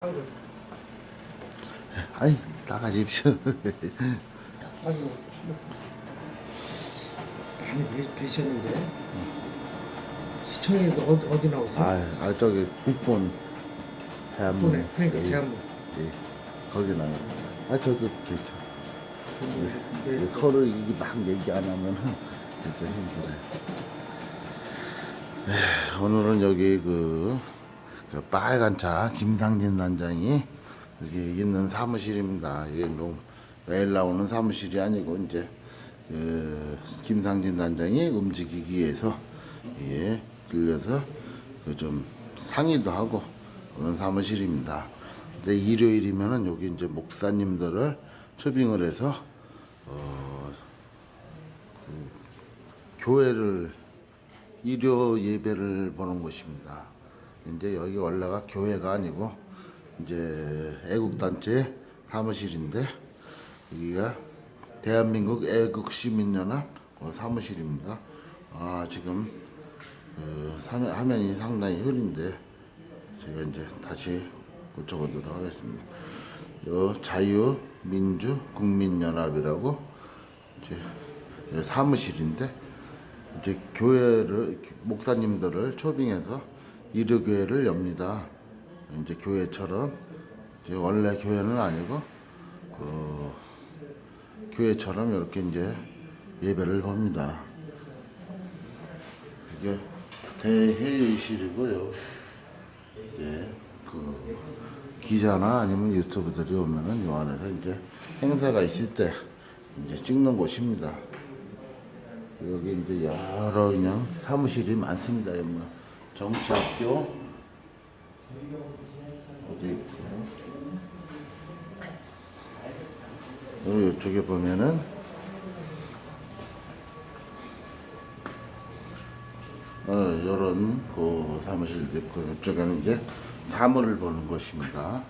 아이 나가십시오. 아이고, 많이 계셨는데 시청이 어디 나오세요? 저기 국본 대한문. 국본에, 그러니까 예, 대한문. 예, 거기 나요. 저도 그렇죠. 네, 서로 이게 막 얘기 안 하면은 그래서 힘들어요. 오늘은 여기 그 빨간 차 김상진 단장이 여기 있는 사무실입니다. 이게 뭐 매일 나오는 사무실이 아니고 이제 그 김상진 단장이 움직이기 위해서 들려서 그 좀 상의도 하고 그런 사무실입니다. 근데 일요일이면은 여기 이제 목사님들을 초빙을 해서 교회를 일요 예배를 보는 곳입니다. 이제 여기 원래가 교회가 아니고 이제 애국단체 사무실인데 여기가 대한민국 애국시민연합 사무실입니다. 지금 화면이 상당히 흐린데 제가 이제 다시 고쳐보도록 하겠습니다. 요 자유민주국민연합이라고 이제 사무실인데 이제 교회를 목사님들을 초빙해서 일요교회를 엽니다. 이제 교회처럼 이제 원래 교회는 아니고 교회처럼 이렇게 이제 예배를 봅니다. 이게 대회의실이고요. 이제 그 기자나 아니면 유튜브들이 오면은 요 안에서 이제 행사가 있을 때 이제 찍는 곳입니다. 여기 이제 여러 그냥 사무실이 많습니다. 뭐 정치학교 어디 있고요. 그리고 이쪽에 보면은 이런 그 사무실도 있고 이쪽에는 이제 사물을 보는 곳입니다.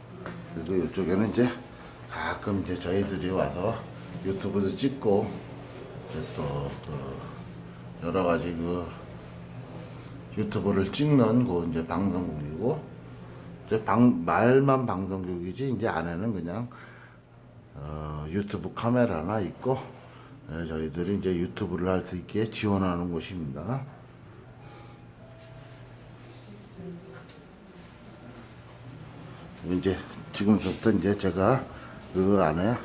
그리고 이쪽에는 이제 가끔 이제 저희들이 와서 유튜브도 찍고 이제 또 여러 가지 유튜브를 찍는 이제 방송국이고 이제 말만 방송국이지 이제 안에는 그냥 유튜브 카메라나 있고 저희들이 이제 유튜브를 할 수 있게 지원하는 곳입니다. 이제 지금부터 이제 제가 그 안에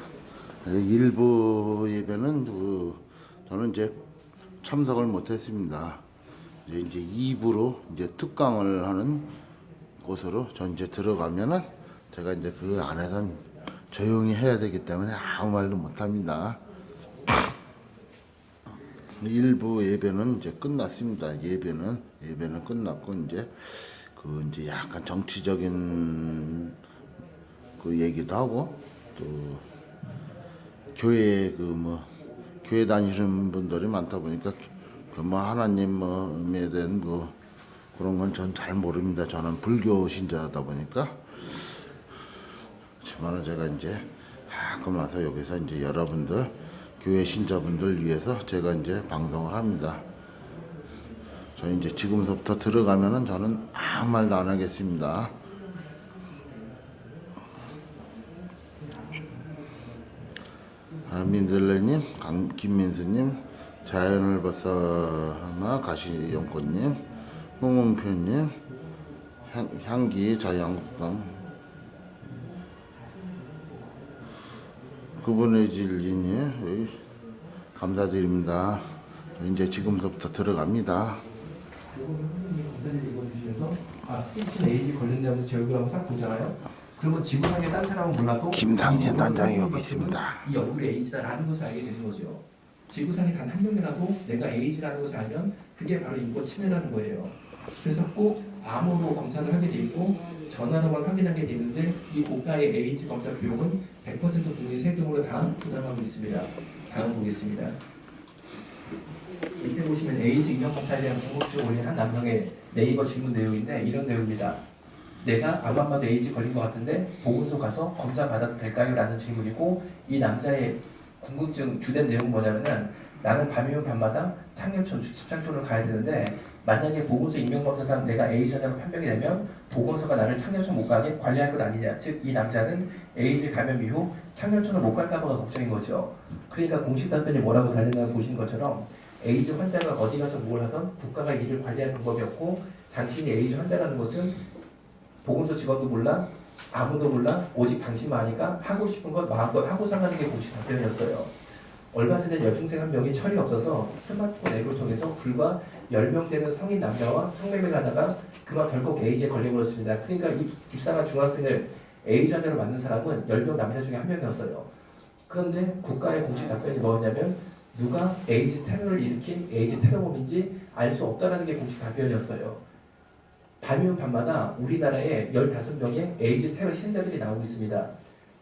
일부 예배는 저는 이제 참석을 못했습니다. 이제 2부로 이제 특강을 하는 곳으로 전 이제 들어가면은 제가 이제 그 안에선 조용히 해야 되기 때문에 아무 말도 못합니다. 일부 예배는 이제 끝났습니다. 예배는 끝났고 이제 이제 약간 정치적인 그 얘기도 하고 또 교회 교회 다니시는 분들이 많다 보니까 하나님에 대한 그런 건 전 잘 모릅니다. 저는 불교 신자다 보니까. 그렇지만은 제가 이제 가끔 와서 여기서 이제 여러분들 교회 신자분들 위해서 제가 이제 방송을 합니다. 저 이제 지금부터 들어가면은 저는 아무 말도 안 하겠습니다. 민들레님, 김민수님, 자연을 벗어나 가시연꽃님, 홍은표님, 향기 자유한국당, 그분의 진리님, 감사드립니다. 이제 지금부터 들어갑니다. 검사를 읽어주셔서 AG 관련되면서 제 얼굴 한번 싹 보잖아요. 그러면 지구상에 딴 사람은 몰라도 김상진 단장이 여기 있습니다. 이 얼굴이 AG다라는 것을 알게 되는 거죠. 지구상에 단 한 명이라도 내가 AG라는 것을 알면 그게 바로 인권 침해라는 거예요. 그래서 꼭 암호로 검사를 하게 돼 있고 전화로만 확인하게 돼 있는데 이 고가의 AG 검사 비용은 100% 국민 세금으로 다 부담하고 있습니다. 다음 보겠습니다. 밑에 보시면 에이즈 인형 검사에 대한 궁금증을 올린 한 남성의 네이버 질문 내용인데 이런 내용입니다. 내가 암만 봐도 에이즈 걸린 것 같은데 보건소 가서 검사 받아도 될까요? 라는 질문이고 이 남자의 궁금증 주된 내용은 뭐냐면은 나는 밤이면 밤마다 창녕천 집착촌을 가야 되는데 만약에 보건소 인명검사상 내가 에이즈라고 판명이 되면 보건소가 나를 창녀촌 못 가게 관리할 것 아니냐. 즉 이 남자는 에이즈 감염 이후 창녀촌을 못 갈까 봐가 걱정인 거죠. 그러니까 공식 답변이 뭐라고 달렸나 보시는 것처럼 에이즈 환자가 어디 가서 뭘 하던 국가가 이를 관리할 방법이 없고 당신이 에이즈 환자라는 것은 보건소 직원도 몰라 아무도 몰라 오직 당신만 아니까 하고 싶은 것 마음껏 하고 살라는 게 공식 답변이었어요. 얼마 전에 여중생 한 명이 철이 없어서 스마트폰 앱을 통해서 불과 10명 되는 성인 남자와 성매매를 하다가 그만 덜컥 에이즈에 걸려버렸습니다. 그러니까 이 불쌍한 중학생을 에이즈 환자로 만든 사람은 10명 남자 중에 한 명이었어요. 그런데 국가의 공식 답변이 뭐였냐면 누가 에이즈 테러를 일으킨 에이즈 테러범인지 알 수 없다는 게 공식 답변이었어요. 밤이면 밤마다 우리나라에 15명의 에이즈 테러 희생자들이 나오고 있습니다.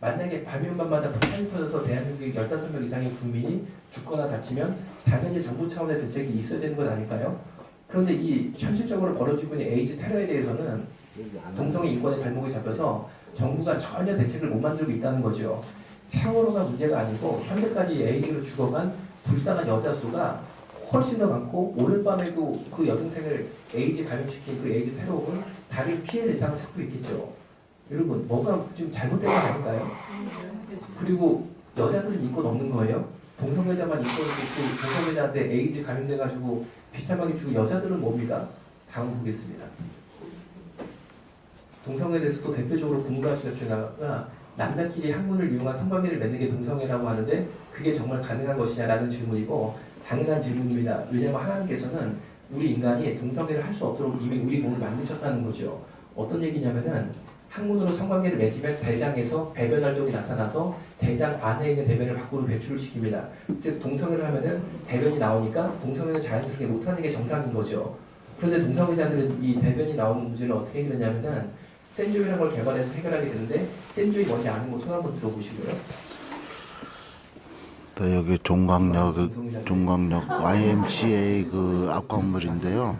만약에 밤이면 밤마다 폭탄이 터져서 대한민국의 15명 이상의 국민이 죽거나 다치면 당연히 정부 차원의 대책이 있어야 되는 것 아닐까요? 그런데 이 현실적으로 벌어지고 있는 에이즈 테러에 대해서는 동성애 인권의 발목이 잡혀서 정부가 전혀 대책을 못 만들고 있다는 거죠. 세월호가 문제가 아니고 현재까지 에이즈로 죽어간 불쌍한 여자 수가 훨씬 더 많고 오늘 밤에도 그 여중생을 에이즈 감염시킨 그 에이즈 테러범은 다른 피해 대상을 찾고 있겠죠. 여러분 뭐가 좀 잘못된 거 아닐까요? 그리고 여자들은 인권 없는 거예요? 동성애자만 인권 있고 그 동성애자한테 에이즈 감염돼가지고 비참하게 죽은 여자들은 뭡니까? 다음 보겠습니다. 동성애에 대해서 또 대표적으로 궁금하신 것 중에 하나가 남자끼리 학문을 이용한 성관계를 맺는 게 동성애라고 하는데 그게 정말 가능한 것이냐라는 질문이고 당연한 질문입니다. 왜냐하면 하나님께서는 우리 인간이 동성애를 할 수 없도록 이미 우리 몸을 만드셨다는 거죠. 어떤 얘기냐면은 학문으로 성관계를 맺으면 대장에서 배변 활동이 나타나서 대장 안에 있는 대변을 밖으로 배출을 시킵니다. 즉 동성애를 하면은 대변이 나오니까 동성애를 자연스럽게 못하는 게 정상인 거죠. 그런데 동성애자들은 이 대변이 나오는 문제를 어떻게 해결했냐면은 센조이라는 걸 개발해서 해결하게 되는데 센조이 뭔지 아는 거 손 한번 들어보시고요. 또 여기 종강역 YMCA 그 악광물인데요.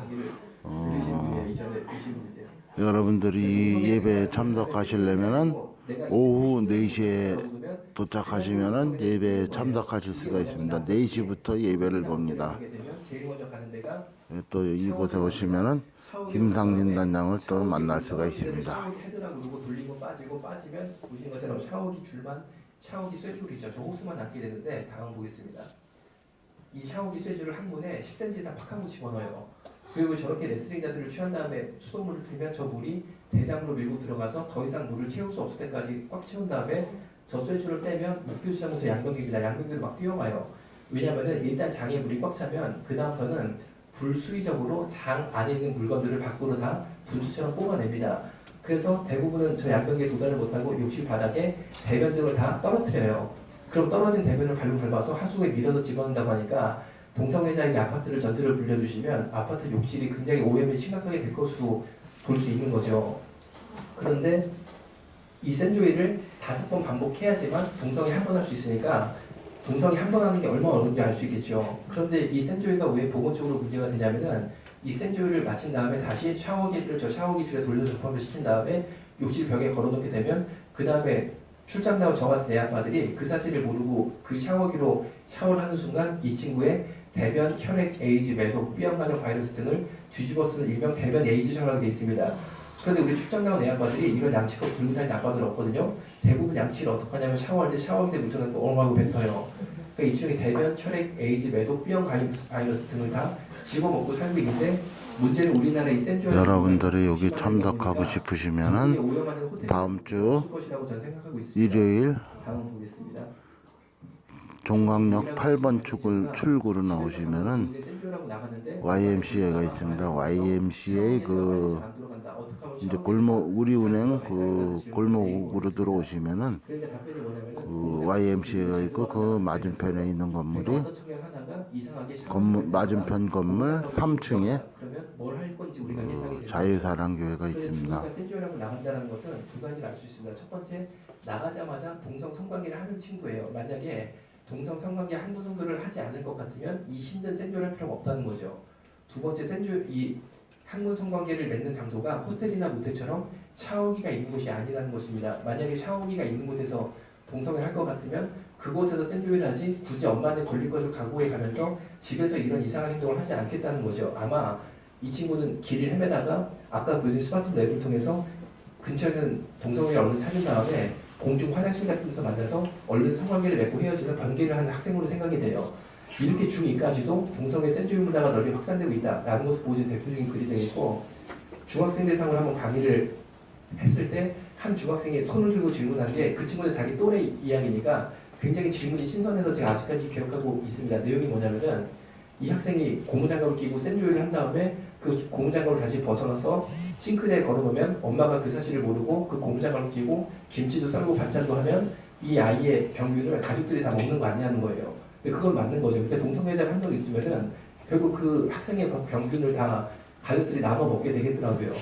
여러분들이 예배 참석하시려면은 오후 4시에 도착하시면은 예배에 참석하실 수가 있습니다. 4시부터 예배를 봅니다. 또 이곳에 오시면은 김상진 단장을 또 만날 수가 있습니다. 샤워기 헤드라고 누르고 돌리고 빠지고 빠지면 보시는 것처럼 샤워기 줄만 샤워기 쇠줄이 있죠. 저 호스만 닿게 되는데 다음 보겠습니다. 이 샤워기 쇠줄을 한 분에 10cm 이상 팍 한번 집어넣어요. 그리고 저렇게 레슬링 자세를 취한 다음에 수돗물을 틀면 저 물이 대장으로 밀고 들어가서 더 이상 물을 채울 수 없을 때까지 꽉 채운 다음에 저 쇠줄을 빼면 목표지점은 저 양변기입니다. 양변기로 막 뛰어가요. 왜냐하면 일단 장에 물이 꽉 차면 그 다음부터는 불수의적으로 장 안에 있는 물건들을 밖으로 다 분수처럼 뽑아냅니다. 그래서 대부분은 저 양변기에 도달을 못하고 욕실 바닥에 대변 등을 다 떨어뜨려요. 그럼 떨어진 대변을 발로 밟아서 하수구에 밀어서 집어넣는다고 하니까 동성애자에게 아파트를 전세를 불려주시면 아파트 욕실이 굉장히 오염이 심각하게 될 것으로 볼 수 있는 거죠. 그런데 이 센조이를 5번 반복해야지만 동성애 한 번 할 수 있으니까 동성애 한 번 하는 게 얼마나 어려운지 알 수 있겠죠. 그런데 이 센조이가 왜 보건적으로 문제가 되냐면은 이 센조이를 마친 다음에 다시 샤워기를 저 샤워기 줄에 돌려 접합을 시킨 다음에 욕실 벽에 걸어놓게 되면 그 다음에 출장 나온 저 같은 내아빠들이 그 사실을 모르고 그 샤워기로 샤워를 하는 순간 이 친구의 대변, 혈액, 에이즈, 매독, B형 간염 바이러스 등을 뒤집어 쓰는 일명 대변 에이즈 샤워라고 되어 있습니다. 그런데 우리 출장 나온 애아빠들이 이런 양치컵 들고 다니는 아빠들 없거든요. 대부분 양치를 어떻게 하냐면 샤워할 때 샤워기에 묻혀놓고 엉하고 뱉어요. 그러니까 이 중에 대변, 혈액, 에이즈, 매독, B형 간염 바이러스 등을 다 집어먹고 살고 있는데 문제는 우리나라의 센조이 여러분들이 여기 참석하고 싶으시면은 다음 주 일요일 종강역 8번 출구로 나오시면은 YMCA가 있습니다. YMCA 그 이제 골목 우리은행 그 골목으로 들어오시면은 그 YMCA가 있고 그 맞은편에 있는 건물이 맞은편 건물 3층에 자유사랑교회가 있습니다. 센조이라고 나간다는 것은 두 가지를 알 수 있습니다. 첫 번째, 나가자마자 동성 성관계를 하는 친구예요. 만약에 동성 성관계 한두 성교를 하지 않을 것 같으면 이 힘든 센조이를 할 필요가 없다는 거죠. 두 번째, 이 학문 성관계를 맺는 장소가 호텔이나 모텔처럼 샤워기가 있는 곳이 아니라는 것입니다. 만약에 샤워기가 있는 곳에서 동성애를 할 것 같으면 그곳에서 센조이를 하지 굳이 엄마한테 걸릴 것을 각오해 가면서 집에서 이런 이상한 행동을 하지 않겠다는 거죠. 아마 이 친구는 길을 헤매다가 아까 보여준 스마트폰 앱을 통해서 근처에 있는 동성애를 얼른 찾은 다음에 공중 화장실 같은 데서 만나서 얼른 성관계를 맺고 헤어지는 관계를 하는 학생으로 생각이 돼요. 이렇게 중2까지도 동성애 센조임 문화가 널리 확산되고 있다라는 것을 보여준 대표적인 글이 되겠고, 중학생 대상으로 한번 강의를 했을 때 한 중학생이 손을 들고 질문한 게, 그 친구는 자기 또래 이야기니까 굉장히 질문이 신선해서 제가 아직까지 기억하고 있습니다. 내용이 뭐냐면은 이 학생이 고무장갑을 끼고 센조이를 한 다음에 그 고무장갑을 다시 벗어나서 싱크대에 걸어놓으면 엄마가 그 사실을 모르고 그 고무장갑을 끼고 김치도 썰고 반찬도 하면 이 아이의 병균을 가족들이 다 먹는 거 아니냐는 거예요. 근데 그건 맞는 거죠. 그러니까 동성애자가 한 명 있으면은 결국 그 학생의 병균을 다 가족들이 나눠 먹게 되겠더라고요.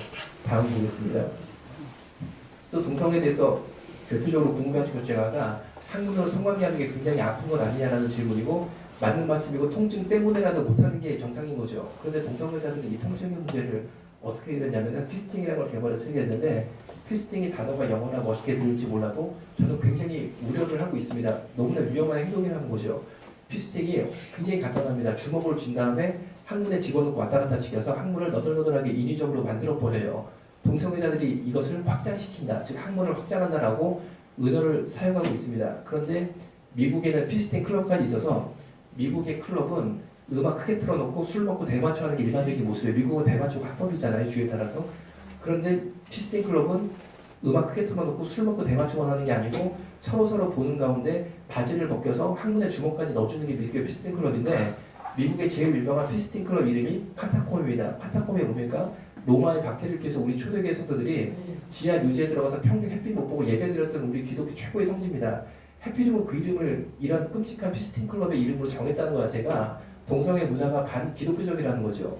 다음 보겠습니다. 또 동성애에 대해서 대표적으로 궁금해하신 것 중에 하나가 한국으로 성관계하는 게 굉장히 아픈 건 아니냐라는 질문이고, 맞는 말씀이고 통증 때문에라도 못하는 게 정상인 거죠. 그런데 동성애자들은 이 통증의 문제를 어떻게 해결했냐면 피스팅이라는 걸 개발해서 해결했는데, 피스팅이 단어가 영어나 멋있게 들릴지 몰라도 저는 굉장히 우려를 하고 있습니다. 너무나 위험한 행동이라는 거죠. 피스팅이 굉장히 간단합니다. 주먹을 쥔 다음에 항문에 집어넣고 왔다 갔다 시켜서 항문을 너덜너덜하게 인위적으로 만들어버려요. 동성애자들이 이것을 확장시킨다, 즉 항문을 확장한다라고 은어를 사용하고 있습니다. 그런데 미국에는 피스팅 클럽까지 있어서 미국의 클럽은 음악 크게 틀어놓고 술 먹고 대마초 하는 게 일반적인 모습이에요. 미국은 대마초가 합법이잖아요, 주에 따라서. 그런데 피스팅 클럽은 음악 크게 틀어놓고 술 먹고 대마초만 하는 게 아니고 서로 보는 가운데 바지를 벗겨서 항문에 주먹까지 넣어주는 게 미국의 피스팅 클럽인데, 미국의 제일 유명한 피스팅 클럽 이름이 카타콤입니다. 카타콤이 뭡니까? 로마의 박해를 피해서 우리 초대교회 성도들이 지하 묘지에 들어가서 평생 햇빛 못 보고 예배드렸던 우리 기독교 최고의 성지입니다. 해필이면 그 이름을 이런 끔찍한 피스팅 클럽의 이름으로 정했다는 것 자체가 동성애 문화가 반기독교적이라는 거죠.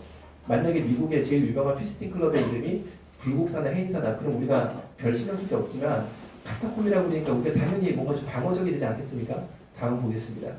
만약에 미국의 제일 유명한 피스팅 클럽의 이름이 불국사나 해인사다, 그럼 우리가 별 신경 쓸 게 없지만 카타콤이라고 그러니까 우리가 당연히 뭔가 좀 방어적이 되지 않겠습니까? 다음 보겠습니다.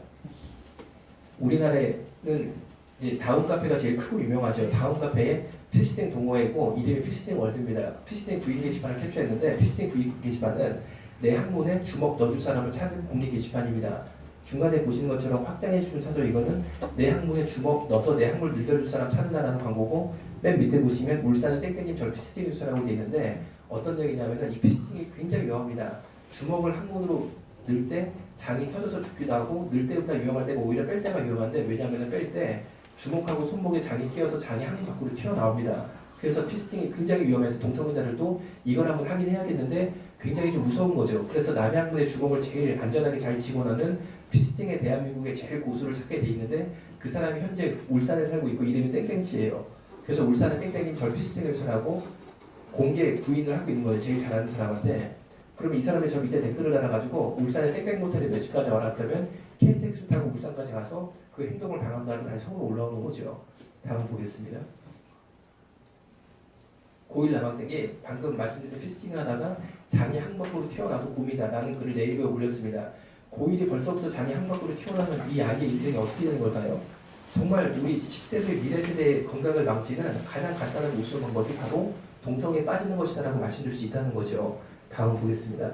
우리나라에는 이제 다운 카페가 제일 크고 유명하죠. 다운 카페에 피스팅 동호회고 이름이 피스팅 월드입니다. 피스팅 구인 게시판을 캡처했는데, 피스팅 구인 게시판은 내 항문에 주먹 넣어줄 사람을 찾는 공리 게시판입니다. 중간에 보시는 것처럼 확장해주시면 찾아, 이거는 내 항문에 주먹 넣어서 내 항문을 늘려줄 사람 찾는다라는 광고고, 맨 밑에 보시면 울산의 땡땡님 절 피스팅 뉴스라고 되어 있는데, 어떤 얘기냐면 이 피스팅이 굉장히 위험합니다. 주먹을 항문으로 넣을 때 장이 터져서 죽기도 하고, 넣을 때보다 위험할 때가 오히려 뺄 때가 위험한데, 왜냐하면 뺄 때 주먹하고 손목에 장이 끼어서 장이 항문 밖으로 튀어나옵니다. 그래서 피스팅이 굉장히 위험해서 동성애자들도 이걸 한번 하긴 해야겠는데 굉장히 좀 무서운 거죠. 그래서 남의 항문에 주먹을 제일 안전하게 잘 집어넣는 피스팅에 대한민국의 제일 고수를 찾게 돼 있는데, 그 사람이 현재 울산에 살고 있고 이름이 땡땡씨예요. 그래서 울산의 땡땡님 절 피스팅을 잘하고 공개 구인을 하고 있는 거예요, 제일 잘하는 사람한테. 그럼 이 사람이 저 밑에 댓글을 달아가지고 울산의 땡땡 모텔에 몇 시까지 와라 그러면 KTX를 타고 울산까지 가서 그 행동을 당한 다음에 다시 서울로 올라오는 거죠. 다음 보겠습니다. 고1 남학생이 방금 말씀드린 피스팅을 하다가 장이 항밖으로 튀어나와서 곰이다라는 글을 네이버에 올렸습니다. 고1이 벌써부터 장이 항밖으로 튀어나오면 이 아이의 인생이 어떻게 되는 걸까요? 정말 우리 10대의 미래 세대의 건강을 망치는 가장 간단한 우수 방법이 바로 동성애에 빠지는 것이다라고 말씀드릴 수 있다는 거죠. 다음 보겠습니다.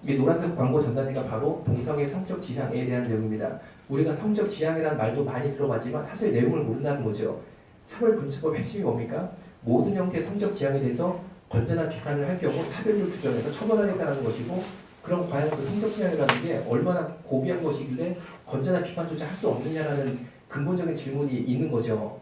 이 노란색 광고 전단지가 바로 동성애 성적 지향에 대한 내용입니다. 우리가 성적 지향이라는 말도 많이 들어봤지만 사실 내용을 모른다는 거죠. 차별금지법 핵심이 뭡니까? 모든 형태의 성적 지향에 대해서 건전한 비판을 할 경우 차별을 규정해서 처벌하겠다는 것이고, 그럼 과연 그 성적 지향이라는 게 얼마나 고귀한 것이길래 건전한 비판조차 할 수 없느냐라는 근본적인 질문이 있는 거죠.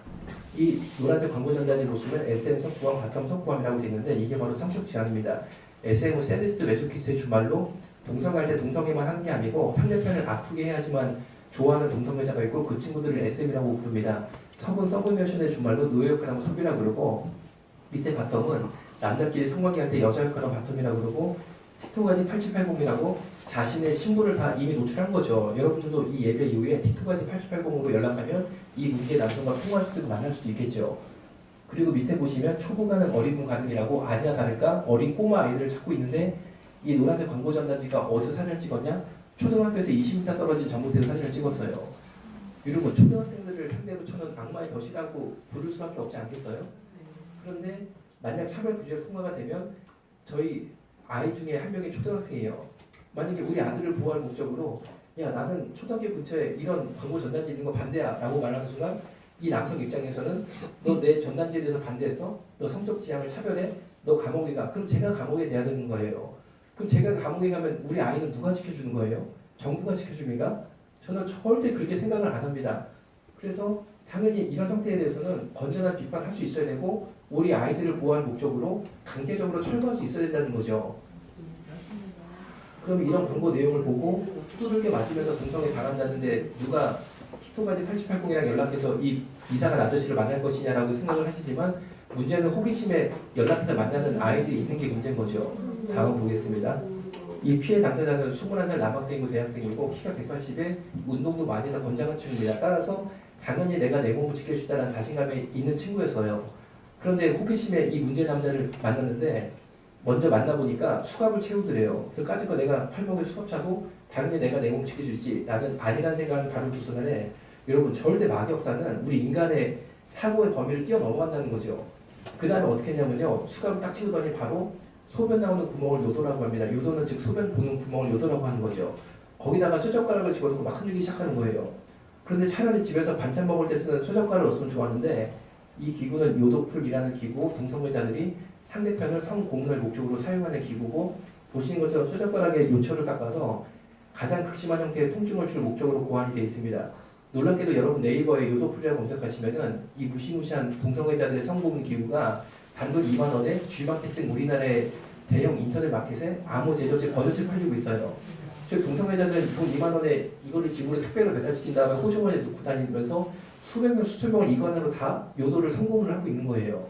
이 노란색 광고 전단지를 보시면 SM 성부함, 바텀 성부함이라고 되어 있는데, 이게 바로 성적 지향입니다. SM은 세디스트 메조키스트의 주말로 동성애할 때 동성애만 하는 게 아니고 상대편을 아프게 해야지만 좋아하는 동성애자가 있고 그 친구들을 SM이라고 부릅니다. 서은 서브미션의 주말로 노예 역할하고 섭이라고 그러고, 밑에 바텀은 남자끼리 성관계할 때 여자 역할하고 바텀이라고 그러고, 틱톡아디 8780이라고 자신의 신분을 다 이미 노출한 거죠. 여러분들도 이 예배 이후에 틱톡아디 8780으로 연락하면 이 문제의 남성과 통화할 수도 있고 만날 수도 있겠죠. 그리고 밑에 보시면 초보가는 어린 분 가능이라고 아니나 다를까 어린 꼬마 아이들을 찾고 있는데, 이 노란색 광고 전단지가 어디서 사진을 찍었냐? 초등학교에서 20m 떨어진 전봇대에서 사진을 찍었어요. 이러고 초등학생들을 상대로 쳐는 악마의 덫이라고 부를 수밖에 없지 않겠어요? 그런데 만약 차별 규제가 통과가 되면 저희 아이 중에 한 명이 초등학생이에요. 만약에 우리 아들을 보호할 목적으로 야 나는 초등학교 근처에 이런 광고 전단지 있는 거 반대야 라고 말하는 순간 이 남성 입장에서는 너 내 전단지에 대해서 반대했어? 너 성적 지향을 차별해? 너 감옥에 가? 그럼 제가 감옥에 돼야 되는 거예요. 그럼 제가 감옥에 가면 우리 아이는 누가 지켜주는 거예요? 정부가 지켜줍니까? 저는 절대 그렇게 생각을 안 합니다. 그래서 당연히 이런 형태에 대해서는 건전한 비판할 수 있어야 되고 우리 아이들을 보호할 목적으로 강제적으로 철거할 수 있어야 된다는 거죠. 그럼 이런 광고 내용을 보고 두들겨 맞으면서 동성애 당한다는데 누가 틱톡아지 8780이랑 연락해서 이 이상한 아저씨를 만날 것이냐라고 생각을 하시지만 문제는 호기심에 연락해서 만나는 아이들이 있는 게 문제인 거죠. 다음 보겠습니다. 이 피해 당사자는 21살 남학생이고 대학생이고 키가 180에 운동도 많이 해서 건장한 친구입니다. 따라서 당연히 내가 내 몸을 지킬 수 있다는 자신감이 있는 친구였어요. 그런데 호기심에 이 문제 남자를 만났는데 먼저 만나보니까 수갑을 채우더래요. 그래서 까짓거 내가 팔목에 수갑 차도 당연히 내가 내 몸 지킬 수 있지라는 아니란 생각을 바로 두 순간에 여러분 절대 마격사는 우리 인간의 사고의 범위를 뛰어넘어간다는 거죠. 그 다음에 어떻게 했냐면요. 수갑을 딱 채우더니 바로 소변 나오는 구멍을 요도라고 합니다. 요도는 즉 소변 보는 구멍을 요도라고 하는 거죠. 거기다가 쇠젓가락을 집어넣고 막 흔들기 시작하는 거예요. 그런데 차라리 집에서 반찬 먹을 때 쓰는 쇠젓가락을 넣었으면 좋았는데 이 기구는 요도풀이라는 기구, 동성애자들이 상대편을 성고문을 목적으로 사용하는 기구고 보시는 것처럼 쇠젓가락에 요철을 깎아서 가장 극심한 형태의 통증을 줄 목적으로 고안이 되어 있습니다. 놀랍게도 여러분 네이버에 요도풀이라고 검색하시면은 이 무시무시한 동성애자들의 성고문 기구가 단돈 2만 원에 G마켓 등 우리나라의 대형 인터넷 마켓에 암호 제조제 버젓이 팔리고 있어요. 즉 동성애자들은 돈 2만 원에 이거를 집으로 택배로 배달시킨 다음에 호주머니에 넣고 다니면서 수백 명, 수천 명을 이관으로 다 요도를 성공을 하고 있는 거예요.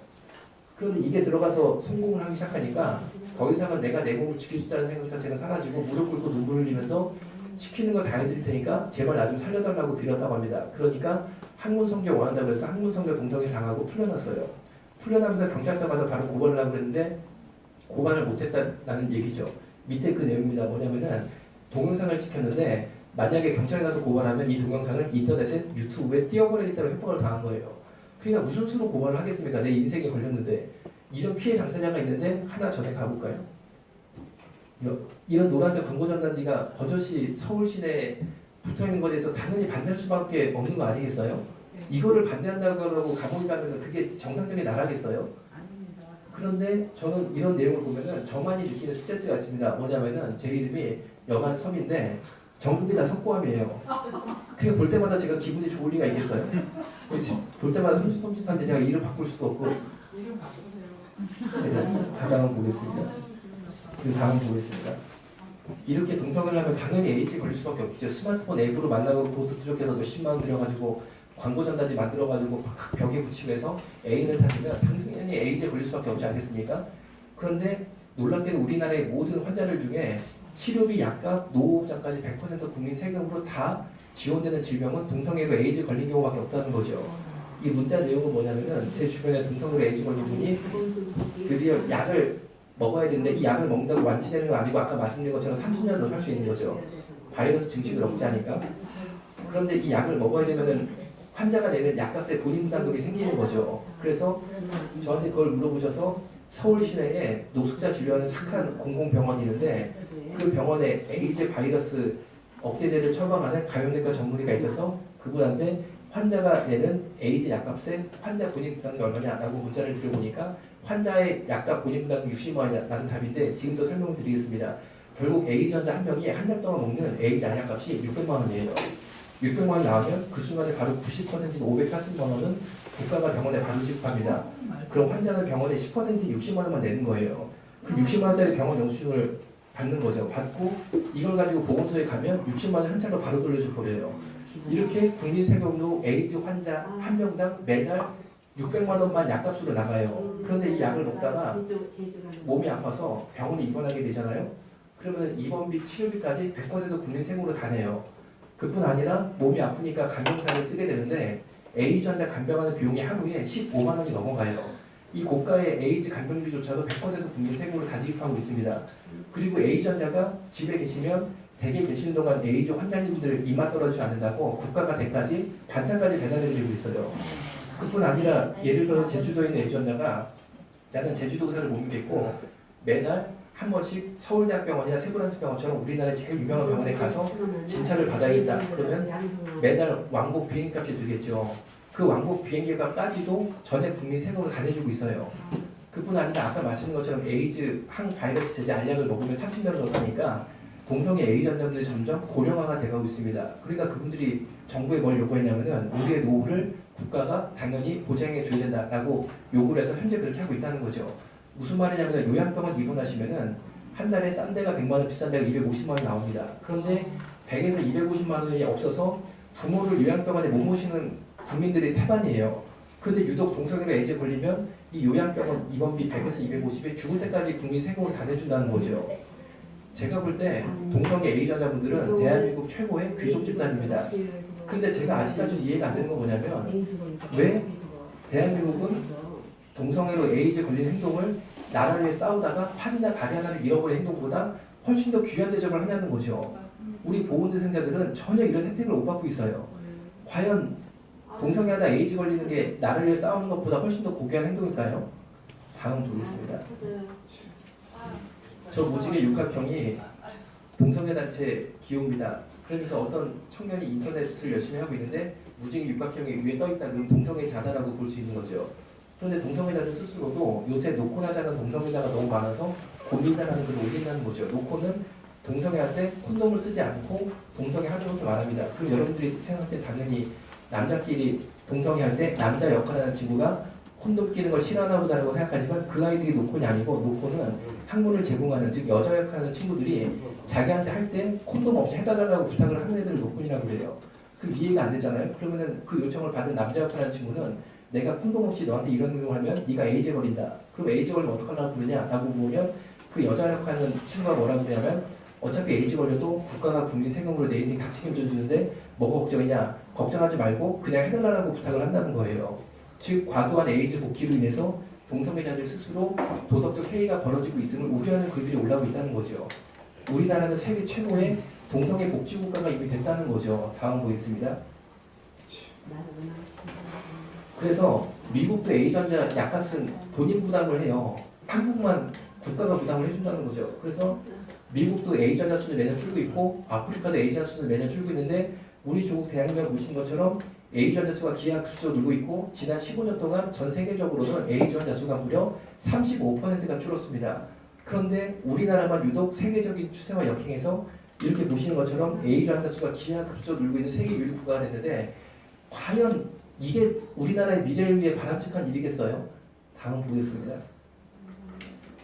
그런데 이게 들어가서 성공을 하기 시작하니까 더 이상은 내가 내 몸을 지킬 수 있다는 생각 자체가 사라지고 무릎 꿇고 눈물 흘리면서 시키는 거 다 해드릴 테니까 제발 나 좀 살려달라고 빌었다고 합니다. 그러니까 학문성교 원한다고 해서 학문성교 동성애 당하고 풀려났어요. 풀려나면서 경찰서 가서 바로 고발을 하고 그랬는데 고발을 못했다는 얘기죠. 밑에 그 내용입니다. 뭐냐면은 동영상을 찍혔는데 만약에 경찰에 가서 고발하면 이 동영상을 인터넷에 유튜브에 띄워버리겠다고 협박을 당한 거예요. 그러니까 무슨 수로 고발을 하겠습니까? 내 인생이 걸렸는데. 이런 피해 당사자가 있는데 하나 전에 가볼까요? 이런 노란색 광고 전단지가 버젓이 서울 시내에 붙어있는 거에 대해서 당연히 반대할 수밖에 없는 거 아니겠어요? 이거를 반대한다고 하고 감옥에 가면 그게 정상적인 나라겠어요? 그런데 저는 이런 내용을 보면은 저만이 느끼는 스트레스가 있습니다. 뭐냐면은 제 이름이 여관섭인데 전국이 다 석고함이에요. 그게 볼 때마다 제가 기분이 좋을 리가 있겠어요? 볼 때마다 섬찟한데 제가 이름 바꿀 수도 없고. 네, 다음 보겠습니다. 다음 보겠습니다. 이렇게 동성을 하면 당연히 에이즈에 걸릴 수밖에 없죠. 스마트폰 앱으로 만나고 그것도 부족해서 몇십만 원 들여가지고 광고 전단지 만들어가지고 벽에 붙이고 해서 애인을 사귀면 당연히 에이즈에 걸릴 수밖에 없지 않겠습니까? 그런데 놀랍게도 우리나라의 모든 환자들 중에 치료비, 약값, 노후보장까지 100% 국민 세금으로 다 지원되는 질병은 동성애로 에이즈 걸린 경우밖에 없다는 거죠. 이 문자 내용은 뭐냐면은 제 주변에 동성애로 에이즈 걸린 분이 드디어 약을 먹어야 되는데 이 약을 먹는다고 완치되는 거 아니고 아까 말씀드린 것처럼 30년 더 살 수 있는 거죠. 바이러스 증식을 억제하니까. 그런데 이 약을 먹어야 되면은 환자가 내는 약값에 본인 부담금이 생기는 거죠. 그래서 저한테 그걸 물어보셔서 서울 시내에 노숙자 진료하는 착한 공공병원이 있는데 그 병원에 에이즈 바이러스 억제제를 처방하는 감염내과 전문의가 있어서 그분한테 환자가 내는 에이즈 약값에 환자 본인 부담이 얼마냐라고 문자를 드려보니까 환자의 약값 본인 부담이 60만 원이라는 답인데 지금도 설명을 드리겠습니다. 결국 에이즈 환자 한 명이 한 달 동안 먹는 에이즈 약값이 600만 원이에요. 600만 원이 나오면 그 순간에 바로 90%인 540만 원은 국가가 병원에 바로 지급합니다. 그럼 환자는 병원에 10% 60만 원만 내는 거예요. 그럼 60만 원짜리 병원 영수증을 받는 거죠. 받고 이걸 가지고 보건소에 가면 60만 원 한 차로 바로 돌려줘 버려요. 이렇게 국민 세금으로 에이즈 환자 한 명당 매달 600만 원만 약값으로 나가요. 그런데 이 약을 먹다가 몸이 아파서 병원에 입원하게 되잖아요. 그러면 입원비, 치료비까지 100% 국민 세금으로 다 내요. 그뿐 아니라 몸이 아프니까 간병사를 쓰게 되는데 에이즈 환자 간병하는 비용이 하루에 15만 원이 넘어가요. 이 고가의 에이즈 간병비조차도 100% 국민 세금으로 다 지급하고 있습니다. 그리고 에이즈 환자가 집에 계시면 댁에 계시는 동안 에이즈 환자님들 입맛 떨어지지 않는다고 국가가 댁까지 반찬까지 배달해드리고 있어요. 그뿐 아니라 예를 들어서 제주도에 있는 에이즈 환자가 나는 제주도 의사를 못 믿겠고 매달 한 번씩 서울대학병원이나 세브란스병원처럼 우리나라의 제일 유명한 병원에 가서 진찰을 받아야겠다. 그러면 매달 왕복 비행값이 들겠죠. 그 왕복 비행기가까지도 전액 국민 세금으로 다 내주고 있어요. 그뿐 아니라 아까 말씀드린 것처럼 에이즈 항바이러스 제제 알약을 먹으면 30년을 더 사니까 동성애 에이즈 환자분들이 점점 고령화가 돼가고 있습니다. 그러니까 그분들이 정부에 뭘 요구했냐면은 우리의 노후를 국가가 당연히 보장해 줘야 된다라고 요구를 해서 현재 그렇게 하고 있다는 거죠. 무슨 말이냐면 요양병원 입원하시면은 한 달에 싼 데가 100만 원, 비싼 데가 250만 원이 나옵니다. 그런데 100에서 250만 원이 없어서 부모를 요양병원에 못 모시는 국민들이 태반이에요. 그런데 유독 동성애로 에이즈에 걸리면 이 요양병원 입원비 100에서 250에 죽을 때까지 국민 세금으로 다 내준다는 거죠. 제가 볼 때 동성애 에이즈 환자분들은 대한민국 최고의 귀족 집단입니다. 근데 제가 아직까지 이해가 안 되는 건 뭐냐면 왜 대한민국은 동성애로 에이즈에 걸린 행동을 나라를 위해 싸우다가 팔이나 다리 하나를 잃어버린 행동보다 훨씬 더 귀한 대접을 하냐는 거죠. 우리 보건대상자들은 전혀 이런 혜택을 못 받고 있어요. 과연 동성애하다 에이즈 걸리는 게 나를 위해 싸우는 것보다 훨씬 더 고귀한 행동일까요? 다음 보겠습니다. 저 무지개 육각형이 동성애 단체 기호입니다. 그러니까 어떤 청년이 인터넷을 열심히 하고 있는데 무지개 육각형이 위에 떠있다 그러면 동성애자다라고 볼 수 있는 거죠. 그런데 동성애자들 스스로도 요새 놓고나지 않은 동성애자가 너무 많아서 고민이라는 글을 올린다는 거죠. 놓고는 동성애할 때 콘돔을 쓰지 않고 동성애 하는 것을 말합니다. 그럼 여러분들이 생각할 때 당연히 남자끼리 동성애할 때 남자 역할하는 친구가 콘돔 끼는 걸 싫어하나 보다라고 생각하지만 그 아이들이 노콘이 아니고 노콘은 학문을 제공하는 즉 여자 역할하는 친구들이 자기한테 할 때 콘돔 없이 해달라고 부탁을 하는 애들을 노콘이라고 그래요. 그럼 이해가 안 되잖아요. 그러면은 그 요청을 받은 남자 역할하는 친구는 내가 콘돔 없이 너한테 이런 행동을 하면 네가 에이즈에 걸린다. 그럼 에이즈 걸리면 어떡하려고 부르냐라고 물으면 그 여자 역할하는 친구가 뭐라고 그러냐면 어차피 에이즈 걸려도 국가가 국민 세금으로 내 인생 다 책임져 주는데 뭐가 걱정이냐 걱정하지 말고 그냥 해달라고 부탁을 한다는 거예요. 즉 과도한 에이즈 복귀로 인해서 동성애자들 스스로 도덕적 해이가 벌어지고 있음을 우려하는 글들이 올라오고 있다는 거죠. 우리나라는 세계 최고의 동성애 복지 국가가 이미 됐다는 거죠. 다음 보겠습니다. 그래서 미국도 에이즈 환자 약값은 본인 부담을 해요. 한국만 국가가 부담을 해준다는 거죠. 그래서 미국도 에이즈 환자 수는 매년 줄고 있고 아프리카도 에이즈 환자 수는 매년 줄고 있는데 우리 조국 대한민국 보신 것처럼 에이즈 환자 수가 기하급수로 늘고 있고 지난 15년 동안 전 세계적으로는 에이즈 환자 수가 무려 35%가 줄었습니다. 그런데 우리나라만 유독 세계적인 추세와 역행해서 이렇게 보시는 것처럼 에이즈 환자 수가 기하급수로 늘고 있는 세계 유일 국가가 됐는데 과연 이게 우리나라의 미래를 위해 바람직한 일이겠어요? 다음 보겠습니다.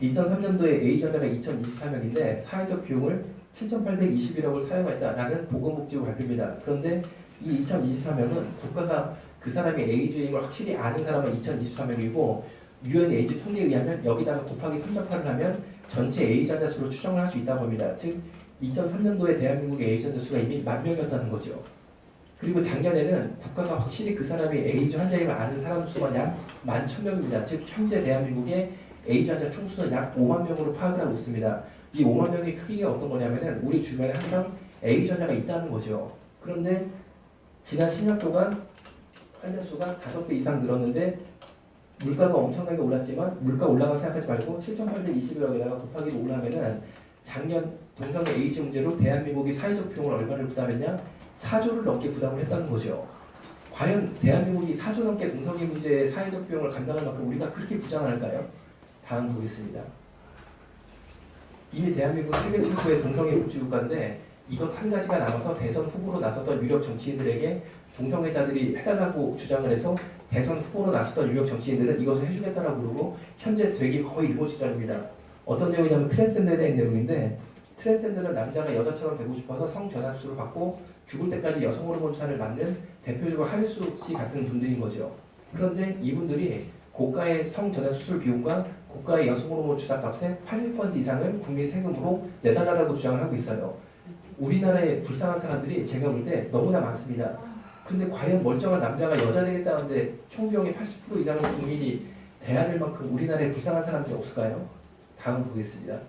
2003년도에 에이즈 환자가 2024명인데 사회적 비용을 7,821억을 사용했다라는 보건복지부 발표입니다. 그런데 이 2024명은 국가가 그 사람이 에이즈임을 확실히 아는 사람은 2024명이고 유엔 에이즈 통계에 의하면 여기다가 곱하기 3.8을 하면 전체 에이즈 환자 수로 추정을 할 수 있다고 합니다. 즉 2003년도에 대한민국의 에이즈 환자 수가 이미 10,000명이었다는 거죠. 그리고 작년에는 국가가 확실히 그 사람이 에이즈 환자임을 아는 사람 수가 약 11,000명입니다. 즉 현재 대한민국의 에이즈 환자 총수는 약 5만 명으로 파악을 하고 있습니다. 이 5만 명의 크기가 어떤 거냐면은 우리 주변에 항상 에이즈 환자가 있다는 거죠. 그런데 지난 10년 동안 환자 수가 5배 이상 늘었는데 물가가 엄청나게 올랐지만 물가 올라가 생각하지 말고 7,821억에다가 곱하기로 올라가면은 작년 동성애 에이즈 문제로 대한민국이 사회적 비용을 얼마를 부담했냐? 4조를 넘게 부담을 했다는 거죠. 과연 대한민국이 4조 넘게 동성애 문제의 사회적 비용을 감당할 만큼 우리가 그렇게 부자할까요? 다음 보겠습니다. 이미 대한민국 세계 최고의 동성애 복지 국가인데 이것 한 가지가 남아서 대선 후보로 나섰던 유력 정치인들에게 동성애자들이 해달라고 주장을 해서 대선 후보로 나섰던 유력 정치인들은 이것을 해주겠다라고 그러고 현재 되기 거의 일보시전입니다. 어떤 내용이냐면 트랜스젠더에 대한 내용인데 트랜스젠더는 남자가 여자처럼 되고 싶어서 성전환수술을 받고 죽을 때까지 여성 호르몬 주사를 맞는 대표적으로 하리수 씨 같은 분들인 거죠. 그런데 이분들이 고가의 성전환 수술 비용과 고가의 여성 호르몬 주사 값의 80% 이상을 국민 세금으로 내달라고 주장을 하고 있어요. 우리나라의 불쌍한 사람들이 제가 볼 때 너무나 많습니다. 근데 과연 멀쩡한 남자가 여자 되겠다는데 총비용의 80% 이상을 국민이 대야 될 만큼 우리나라에 불쌍한 사람들이 없을까요? 다음 보겠습니다.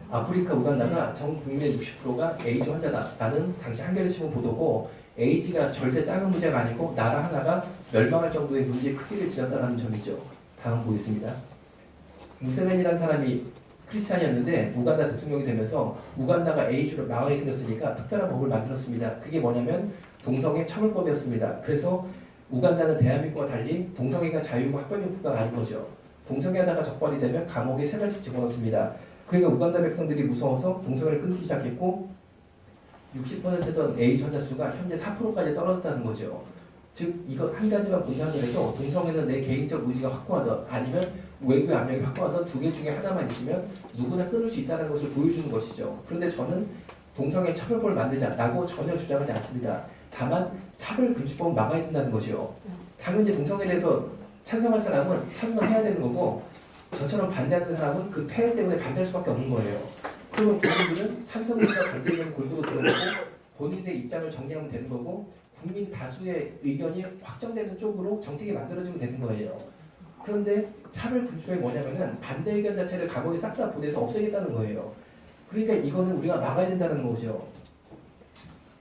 아프리카 우간다가 전 국민의 60%가 에이즈 환자다라는 당시 한겨레신문 보도고 에이즈가 절대 작은 문제가 아니고 나라 하나가 멸망할 정도의 문제의 크기를 지었다는 점이죠. 다음 보겠습니다. 무세벤이라는 사람이 크리스찬이었는데 우간다 대통령이 되면서 우간다가 에이즈로 망하게 생겼으니까 특별한 법을 만들었습니다. 그게 뭐냐면 동성애 처벌법이었습니다. 그래서 우간다는 대한민국과 달리 동성애가 자유고 합법인 국가가 아닌 거죠. 동성애하다가 적발이 되면 감옥에 3달씩 집어넣습니다. 그러니까 우간다 백성들이 무서워서 동성애를 끊기 시작했고 60%던 에이즈 환자 수가 현재 4%까지 떨어졌다는 거죠. 즉 이거 한 가지만 본다고 해도 동성애는 내 개인적 의지가 확고하던 아니면 외부의 압력이 확고하던 두 개 중에 하나만 있으면 누구나 끊을 수 있다는 것을 보여주는 것이죠. 그런데 저는 동성애 차별법을 만들자라고 전혀 주장하지 않습니다. 다만 차별금지법은 막아야 된다는 거죠. 당연히 동성애에 대해서 찬성할 사람은 찬성해야 되는 거고 저처럼 반대하는 사람은 그 폐해 때문에 반대할 수밖에 없는 거예요. 그러면 국민들은 찬성과 반대 의견을 골고루 들어보고 본인의 입장을 정리하면 되는 거고 국민 다수의 의견이 확정되는 쪽으로 정책이 만들어지면 되는 거예요. 그런데 차별금지법이 뭐냐면은 반대 의견 자체를 감옥에 싹 다 보내서 없애겠다는 거예요. 그러니까 이거는 우리가 막아야 된다는 거죠.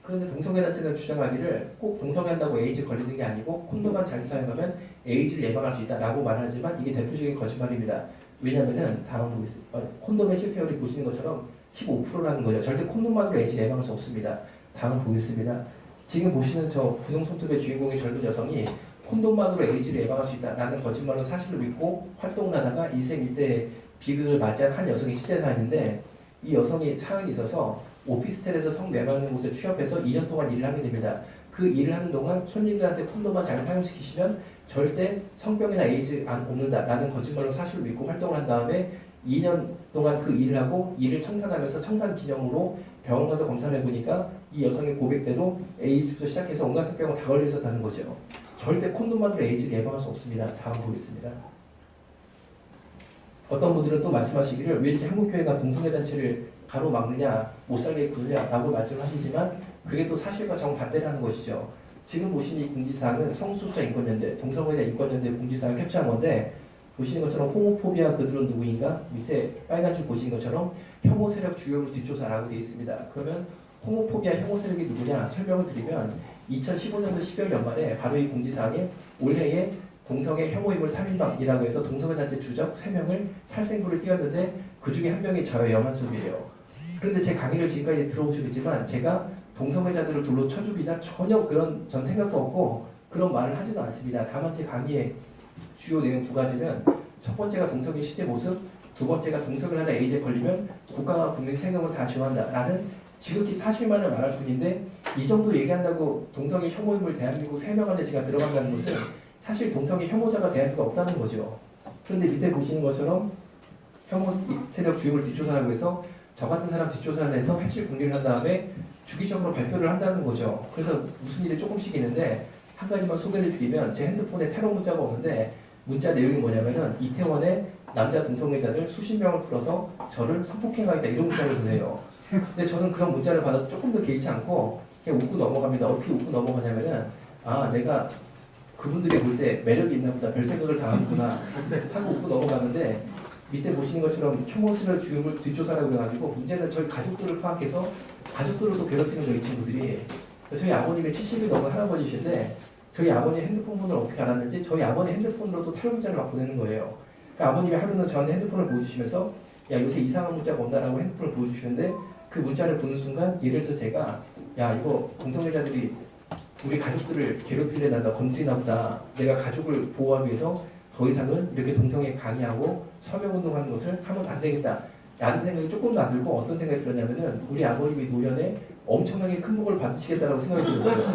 그런데 동성애 단체는 주장하기를 꼭 동성애 한다고 에이즈 걸리는 게 아니고 콘돔만 잘 사용하면 에이즈를 예방할 수 있다라고 말하지만 이게 대표적인 거짓말입니다. 왜냐면은 다음 보겠습니다. 콘돔의 실패율이 보시는 것처럼 15%라는 거죠. 절대 콘돔만으로 에이즈를 예방할 수 없습니다. 다음 보겠습니다. 지금 보시는 저 분홍 손톱의 주인공의 젊은 여성이 콘돔만으로 에이즈를 예방할 수 있다라는 거짓말로 사실로 믿고 활동을 하다가 일생 일대 비극을 맞이한 한 여성이 실제 사연인데 이 여성이 사연이 있어서 오피스텔에서 성매매하는 곳에 취업해서 2년 동안 일을 하게 됩니다. 그 일을 하는 동안 손님들한테 콘돔만 잘 사용시키시면 절대 성병이나 에이즈 안 옵는다라는 거짓말로 사실을 믿고 활동을 한 다음에 2년 동안 그 일을 하고 일을 청산하면서 청산 기념으로 병원 가서 검사를 해보니까 이 여성의 고백대로 에이즈부터 시작해서 온갖 성병을 다 걸려 있었다는 거죠. 절대 콘돔만으로 에이즈를 예방할 수 없습니다. 다음 보겠습니다. 어떤 분들은 또 말씀하시기를 왜 이렇게 한국교회가 동성애 단체를 가로막느냐 못살게 구느냐라고 말씀을 하시지만 그게 또 사실과 정반대라는 것이죠. 지금 보시는 이 공지사항은 성수수자 인권연대, 동성애자 인권연대 공지사항을 캡처한 건데 보시는 것처럼 호모포비아 그들은 누구인가? 밑에 빨간 줄 보시는 것처럼 혐오 세력 주요를 뒷조사라고 되어 있습니다. 그러면 호모포비아 혐오 세력이 누구냐 설명을 드리면 2015년도 12월 연말에 바로 이 공지사항에 올해에 동성애 혐오인물 3인방이라고 해서 동성애단체 주적 3명을 살생부를 띄웠는데 그 중에 한 명이 저의 염한섭이에요. 그런데 제 강의를 지금까지 들어보시겠지만 제가 동성애자들을 돌로 쳐죽이자 전혀 그런 전 생각도 없고 그런 말을 하지도 않습니다. 다만 제 강의의 주요 내용 두 가지는 첫 번째가 동성애 실제 모습, 두 번째가 동성애를 하다 에이즈에 걸리면 국가와 국민 세금을 다 지원한다라는 지극히 사실만을 말할 뿐인데 이 정도 얘기한다고 동성애 혐오인물 대한민국 3명 안에 제가 들어간다는 것은 사실 동성애 혐오자가 대한민국에 없다는 거죠. 그런데 밑에 보시는 것처럼 혐오 세력 주입을 뒷조사라고 해서 저 같은 사람 뒷조사를 해서 해칠 궁리를 한 다음에 주기적으로 발표를 한다는 거죠. 그래서 무슨 일이 조금씩 있는데 한 가지만 소개를 드리면 제 핸드폰에 테러 문자가 오는데 문자 내용이 뭐냐면은 이태원에 남자 동성애자들 수십 명을 풀어서 저를 성폭행하겠다 이런 문자를 보내요. 근데 저는 그런 문자를 받아 조금 더 개의치 않고 그냥 웃고 넘어갑니다. 어떻게 웃고 넘어가냐면은 아 내가 그분들이 볼 때 매력이 있나 보다 별 생각을 다 하는구나 하고 웃고 넘어가는데 밑에 보시는 것처럼 혐오스러운 주요를 뒷조사라고 해가지고 문제는 저희 가족들을 파악해서 가족들을 또 괴롭히는 거예요 이 친구들이. 저희 아버님이 70이 넘은 할아버지신데 저희 아버님 핸드폰 번호를 어떻게 알았는지 저희 아버님 핸드폰으로도 테러 문자를 막 보내는 거예요. 그러니까 아버님이 하루는 저한테 핸드폰을 보여주시면서 야 요새 이상한 문자가 온다라고 핸드폰을 보여주시는데 그 문자를 보는 순간 예를 들어서 제가 야 이거 동성애자들이 우리 가족들을 괴롭히려 난다 건드리나 보다 내가 가족을 보호하기 위해서 더 이상은 이렇게 동성애 강의하고 서명운동하는 것을 하면 안 되겠다 라는 생각이 조금도 안 들고 어떤 생각이 들었냐면은 우리 아버님이 노년에 엄청나게 큰 복을 받으시겠다라고 생각이 들었어요.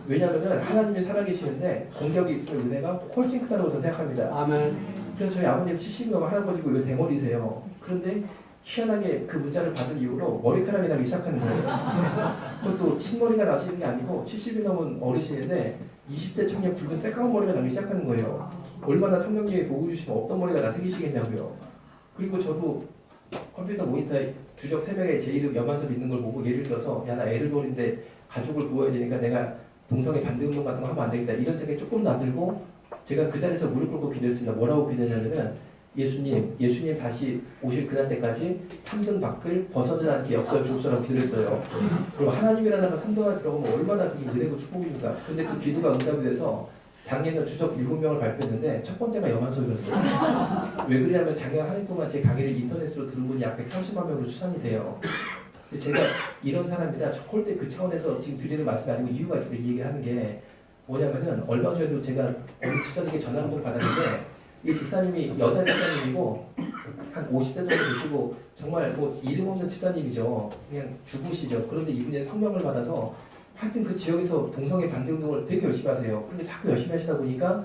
왜냐하면은 하나님이 살아계시는데 공격이 있으면 은혜가 훨씬 크다고 저는 생각합니다. 아멘. 그래서 저희 아버님 70이 넘은 할아버지고 이거 대머리세요. 그런데 희한하게 그 문자를 받은 이후로 머리카락이 나기 시작하는 거예요. 그것도 흰머리가 나시는 게 아니고 70이 넘은 어르신인데 20대 청년 굵은 새까만 머리가 나기 시작하는 거예요. 얼마나 성령님이 보고 주시면 없던 머리가 나 생기시겠냐고요. 그리고 저도 컴퓨터 모니터에 주적 3명의 제 이름 염한섭 있는 걸 보고 예를 들어서 야 나 애를 버린데 가족을 보호해야 되니까 내가 동성애 반대운동 같은 거 하면 안 되겠다 이런 생각이 조금도 안 들고 제가 그 자리에서 무릎 꿇고 기도했습니다. 뭐라고 기도했냐면은 예수님 다시 오실 그날 때까지 3등 밖을 벗어나지 않게 역사를 주옵소라고 기도했어요. 그리고 하나님이라다가 3등에 들어가면 얼마나 그게 은혜고 축복입니까? 근데 그 기도가 응답이 돼서 작년에 주적 7명을 발표했는데 첫 번째가 염한섭이었어요. 왜 그러냐면 작년 한 해 동안 제 강의를 인터넷으로 들은 분이 약 130만 명으로 추산이 돼요. 제가 이런 사람이라 저 콜대 그 차원에서 지금 드리는 말씀이 아니고 이유가 있으면 이 얘기를 하는 게 뭐냐면은 얼마 전에도 제가 어느 집사님께 전화 한 통 받았는데 이 집사님이 여자 집사님이고 한 50대 정도 되시고 정말 뭐 이름 없는 집사님이죠. 그냥 주부시죠. 그런데 이분이 성명을 받아서 하여튼 그 지역에서 동성애 반대 운동을 되게 열심히 하세요. 그런데 자꾸 열심히 하시다 보니까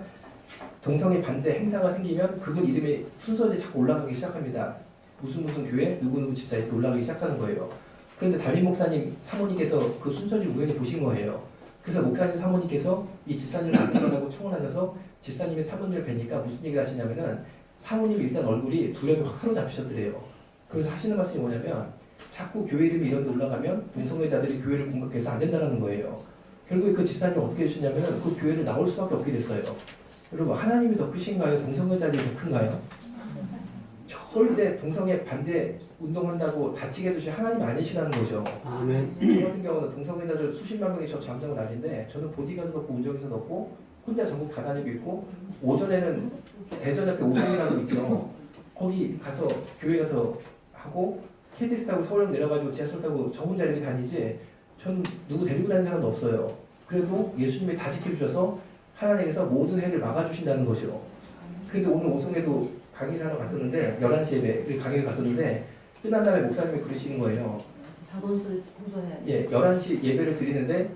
동성애 반대 행사가 생기면 그분 이름이 순서에 자꾸 올라가기 시작합니다. 무슨 교회 누구누구 집사 이렇게 올라가기 시작하는 거예요. 그런데 담임 목사님 사모님께서 그 순서를 우연히 보신 거예요. 그래서 목사님 사모님께서 이 집사님을 안 뵈달라고 청원하셔서 집사님이 사모님을 뵈니까 무슨 얘기를 하시냐면은 사모님이 일단 얼굴이 두려움이 확 사로잡히셨더래요. 그래서 하시는 말씀이 뭐냐면 자꾸 교회 이름이 이런 데 올라가면 동성애자들이 교회를 공격해서 안 된다는 거예요. 결국에 그 집사님이 어떻게 되셨냐면은 그 교회를 나올 수밖에 없게 됐어요. 여러분 하나님이 더 크신가요? 동성애자들이 더 큰가요? 절대 동성애 반대 운동한다고 다치게 해주신 하나님이 아니시라는 거죠. 아멘. 저 같은 경우는 동성애자들 수십만 명이 저 잠자고 다니는데 저는 보디가드도 없고 운전기사도 없고 혼자 전국 다 다니고 있고 오전에는 대전 옆에 오송이라고 있죠. 거기 가서 교회 가서 하고 KTX 타고 서울역 내려가지고 지하철 타고 저 혼자 이렇게 다니지 전 누구 데리고 다니는 사람도 없어요. 그래도 예수님이 다 지켜주셔서 하나님께서 모든 해를 막아주신다는 거죠. 그런데 오늘 오송에도 강의를 하러 갔었는데 11시 예배 강의를 갔었는데 끝난 다음에 목사님이 그러시는 거예요. 단원수를 홍보해야 돼. 예, 11시 예배를 드리는데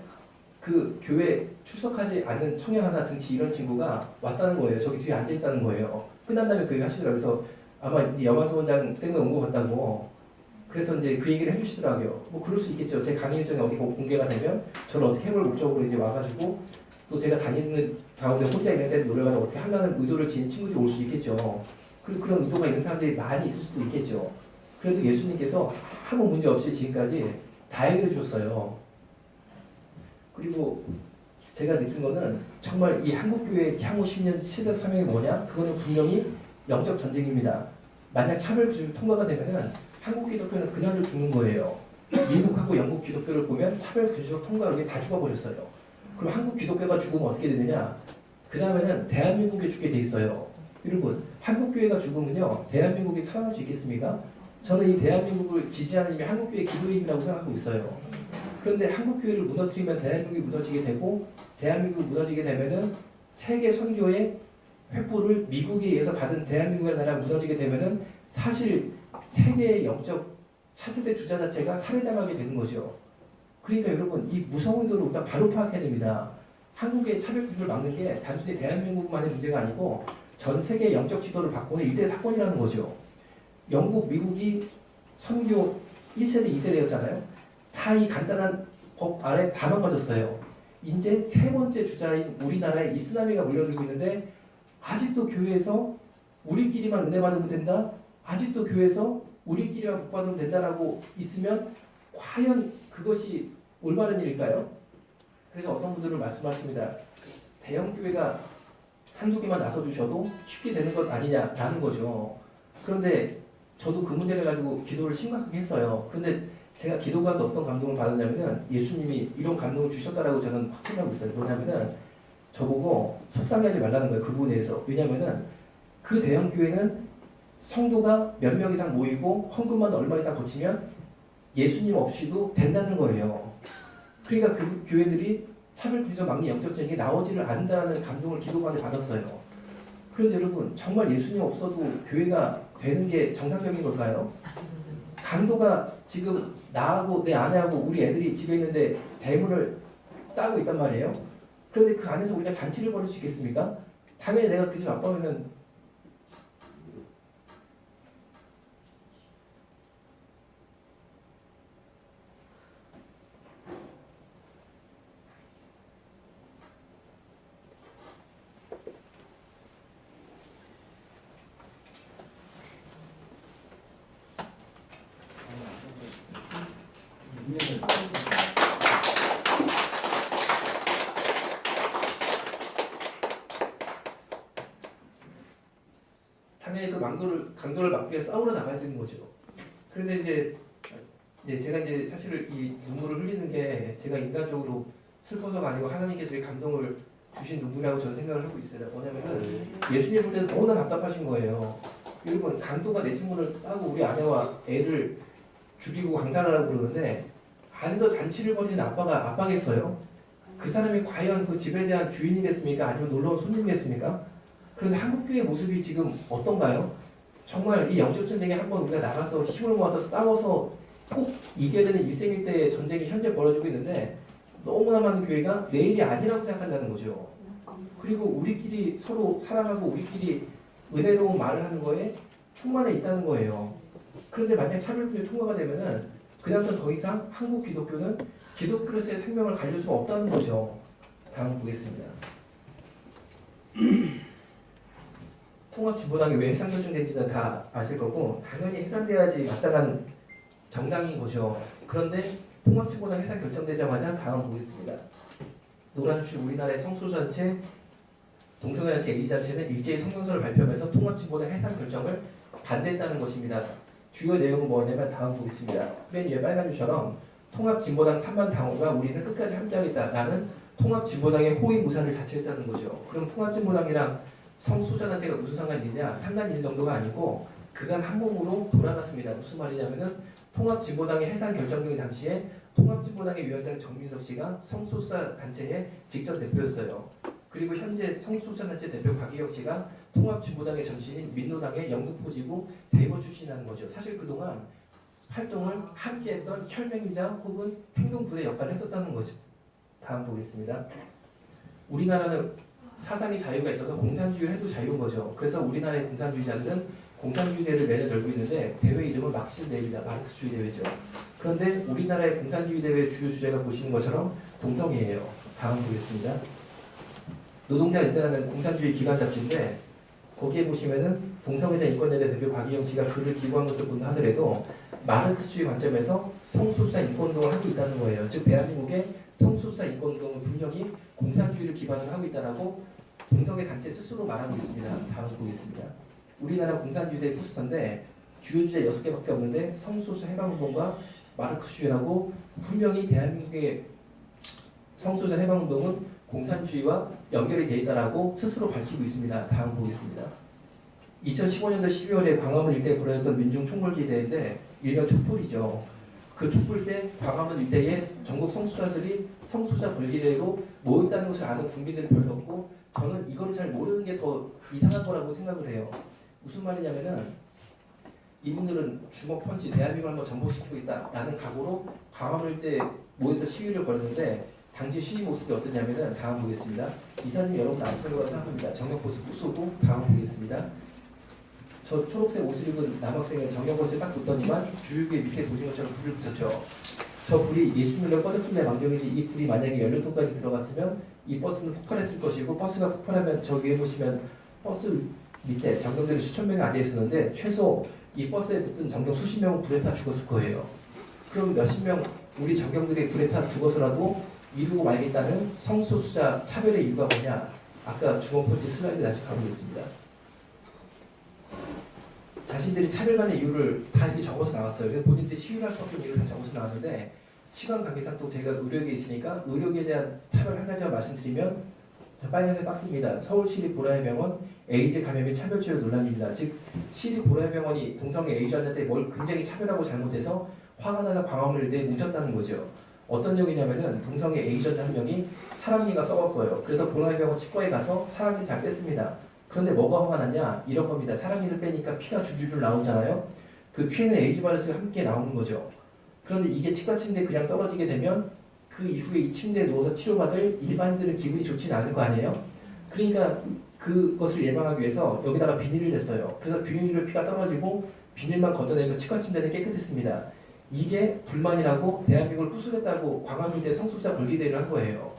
그 교회 출석하지 않는 청년 하나 등치 이런 친구가 왔다는 거예요. 저기 뒤에 앉아 있다는 거예요. 끝난 다음에 그 얘기 하시더라고요. 그래서 아마 이 여만수 원장 때문에 온 것 같다고. 그래서 이제 그 얘기를 해주시더라고요. 뭐 그럴 수 있겠죠. 제 강의 일정이 어디 공개가 되면 저를 어떻게 해볼 목적으로 이제 와가지고 또 제가 다니는 가운데 혼자 있는 데도 노려가지고 어떻게 하려는 의도를 지닌 친구들이 올 수 있겠죠. 그리고 그런 의도가 있는 사람들이 많이 있을 수도 있겠죠. 그래도 예수님께서 아무 문제 없이 지금까지 다 해결해 주셨어요. 그리고 제가 느낀 거는 정말 이 한국교회 향후 10년 시대 사명이 뭐냐? 그거는 분명히 영적 전쟁입니다. 만약 차별 기준이 통과가 되면은 한국 기독교는 그날로 죽는 거예요. 미국하고 영국 기독교를 보면 차별 기준이 통과하게 다 죽어버렸어요. 그럼 한국 기독교가 죽으면 어떻게 되느냐? 그 다음에는 대한민국이 죽게 돼 있어요. 여러분, 한국교회가 죽으면요, 대한민국이 살아날 수 있겠습니까? 저는 이 대한민국을 지지하는 힘이 한국교회 기도의 힘이라고 생각하고 있어요. 그런데 한국교회를 무너뜨리면 대한민국이 무너지게 되고, 대한민국이 무너지게 되면은 세계 선교의 횃불을 미국에 의해서 받은 대한민국의 나라가 무너지게 되면은 사실 세계의 영적 차세대 주자 자체가 살해당하게 되는 거죠. 그러니까 여러분, 이 무서운 의도를 일단 바로 파악해야 됩니다. 한국의 차별 기준을 막는 게 단순히 대한민국만의 문제가 아니고 전 세계의 영적 지도를 바꾸는 일대 사건이라는 거죠. 영국, 미국이 선교 1세대, 2세대였잖아요. 다 이 간단한 법 아래 다 망가졌어요. 이제 세 번째 주자인 우리나라에 이슬람이가 물려들고 있는데 아직도 교회에서 우리끼리만 은혜 받으면 된다? 아직도 교회에서 우리끼리만 복 받으면 된다라고 있으면 과연 그것이 올바른 일일까요? 그래서 어떤 분들은 말씀하십니다. 대형 교회가 한두 개만 나서주셔도 쉽게 되는 것 아니냐라는 거죠. 그런데 저도 그 문제를 가지고 기도를 심각하게 했어요. 그런데 제가 기도가운데 어떤 감동을 받았냐면은 예수님이 이런 감동을 주셨다라고 저는 확신하고 있어요. 뭐냐면은 저보고 속상해하지 말라는 거예요. 그 부분에 대해서. 왜냐면은 그 대형 교회는 성도가 몇 명 이상 모이고 헌금만 얼마 이상 거치면 예수님 없이도 된다는 거예요. 그러니까 그 교회들이 차별금지와 막는 영적 전쟁이 나오지를 않는다는 감동을 기도관에 받았어요. 그런데 여러분 정말 예수님 없어도 교회가 되는 게 정상적인 걸까요? 강도가 지금 나하고 내 아내하고 우리 애들이 집에 있는데 대문을 따고 있단 말이에요. 그런데 그 안에서 우리가 잔치를 벌일 수 있겠습니까? 당연히 내가 그 집 아빠면은 당연히 그 강도를 막기 위해 싸우러 나가야 되는 거죠. 그런데 이제 제가 이제 사실 이 눈물을 흘리는 게 제가 인간적으로 슬퍼서가 아니고 하나님께서 이 감동을 주신 눈물이라고 저는 생각을 하고 있어요. 뭐냐면은 예수님 볼 때는 너무나 답답하신 거예요. 여러분 강도가 내 친구를 따고 우리 아내와 애를 죽이고 강탈하라고 그러는데 안에서 잔치를 벌이는 아빠가 아빠겠어요? 그 사람이 과연 그 집에 대한 주인이겠습니까? 아니면 놀러온 손님이겠습니까? 그런데 한국교회 모습이 지금 어떤가요? 정말 이 영적 전쟁에 한번 우리가 나가서 힘을 모아서 싸워서 꼭 이겨야 되는 일생일대의 전쟁이 현재 벌어지고 있는데 너무나 많은 교회가 내일이 아니라고 생각한다는 거죠. 그리고 우리끼리 서로 사랑하고 우리끼리 은혜로운 말을 하는 거에 충만해 있다는 거예요. 그런데 만약 차별법이 통과가 되면은 그다음부터 더 이상 한국 기독교는 기독교로서의 생명을 가질 수가 없다는 거죠. 다음 보겠습니다. 통합진보당이 왜 해산 결정된지는 다 아실 거고 당연히 해산돼야지 마땅한 정당인 거죠. 그런데 통합진보당 해산 결정되자마자 다음 보겠습니다. 노란줄 우리나라의 성소수단체 동성애단체 A단체는 일제히 성명서를 발표하면서 통합진보당 해산 결정을 반대했다는 것입니다. 주요 내용은 뭐냐면 다음 보겠습니다. 맨 위에 빨간 줄처럼 통합진보당 3만 당원과 우리는 끝까지 함께하겠다라는 통합진보당의 호위무사를 자처했다는 거죠. 그럼 통합진보당이랑 성소수자단체가 무슨 상관이 있냐? 상관이 있는 정도가 아니고 그간 한 몸으로 돌아갔습니다. 무슨 말이냐면은 통합진보당의 해산 결정된 당시에 통합진보당의 위원장 정민석 씨가 성소수자단체의 직전 대표였어요. 그리고 현재 성소수자단체 대표 박희혁 씨가 통합진보당의 전신인 민노당의 영등포지구 대표 출신이라는 거죠. 사실 그동안 활동을 함께했던 혈맹이자 혹은 행동부대 역할을 했었다는 거죠. 다음 보겠습니다. 우리나라는 사상의 자유가 있어서 공산주의를 해도 자유인 거죠. 그래서 우리나라의 공산주의자들은 공산주의 대회를 매년 열고 있는데 대회 이름은 막시즘 대회입니다. 마르크스주의 대회죠. 그런데 우리나라의 공산주의 대회의 주요 주제가 보시는 것처럼 동성애예요. 다음 보겠습니다. 노동자 인권하는 공산주의 기관 잡지인데 거기에 보시면은 동성애자 인권연대 대표 박희영 씨가 글을 기고한 것을 본다 하더라도 마르크스주의 관점에서 성소수자 인권운동을 하고 있다는 거예요. 즉 대한민국의 성소수자 인권운동은 분명히 공산주의를 기반으로 하고 있다라고 동성애 단체 스스로 말하고 있습니다. 다음 보겠습니다. 우리나라 공산주의의 포스터인데 주요 주제 6개밖에 없는데 성소수자 해방운동과 마르크스주의라고 분명히 대한민국의 성소수자 해방운동은 공산주의와 연결이 되어 있다라고 스스로 밝히고 있습니다. 다음 보겠습니다. 2015년도 12월에 광화문 일대에 벌어졌던 민중총궐기 대회인데 일명 촛불이죠. 그 촛불 때 광화문 일대에 전국 성소수자들이 성소수자 벌기대회로 모였다는 것을 아는 국민들이 별로 없고 저는 이거를 잘 모르는 게 더 이상한 거라고 생각을 해요. 무슨 말이냐면은 이분들은 주먹 펀치 대한민국을 한번 전복시키겠다라는 각오로 광화문 일대에 모여서 시위를 벌였는데 당시 시위 모습이 어떠냐면은 다음 보겠습니다. 이 사진 여러분 아시는 거라고 생각합니다. 정경포스 부수고 다음 보겠습니다. 저 초록색 옷을 입은 남학생은 정경포스에 딱 붙더니만 줄기에 밑에 보신 것처럼 불을 붙였죠. 저 불이 예수님을 꺼졌길래 망정이지 이 불이 만약에 연료통까지 들어갔으면 이 버스는 폭발했을 것이고 버스가 폭발하면 저 위에 보시면 버스 밑에 정경들이 수천 명이 앉아 있었는데 최소 이 버스에 붙은 정경 수십 명은 불에 타 죽었을 거예요. 그럼 몇십 명 우리 정경들이 불에 타 죽어서라도 이루고 말겠다는 성소수자 차별의 이유가 뭐냐? 아까 주먹펀치 슬라이드 다시 가보겠습니다. 자신들이 차별받는 이유를 다 이렇게 적어서 나왔어요. 그래서 본인들이 시위를 할 수밖에 없는 이유를 다 적어서 나왔는데 시간 관계상 또 제가 의료계에 있으니까 의료계에 대한 차별 한 가지만 말씀드리면 빨간색 박스입니다. 서울시립 보라의병원 에이즈 감염의 차별치료 논란입니다. 즉 시립 보라의병원이 동성애 에이즈한테 뭘 굉장히 차별하고 잘못해서 화가 나서 광화문을 내 뭉쳤다는 거죠. 어떤 내용이냐면은 동성애 에이전트 한 명이 사랑니가 썩었어요. 그래서 보라의병원 치과에 가서 사랑니를 잘 뺐습니다. 그런데 뭐가 화가 났냐? 이런 겁니다. 사랑니를 빼니까 피가 줄줄 나오잖아요. 그 피에는 에이즈 바이러스가 함께 나오는 거죠. 그런데 이게 치과 침대에 그냥 떨어지게 되면 그 이후에 이 침대에 누워서 치료받을 일반인들은 기분이 좋지는 않을 거 아니에요? 그러니까 그것을 예방하기 위해서 여기다가 비닐을 댔어요. 그래서 비닐로 피가 떨어지고 비닐만 걷어내면 치과 침대는 깨끗했습니다. 이게 불만이라고 대한민국을 부수겠다고 광화문대 성소수자 벌기대회를 한 거예요.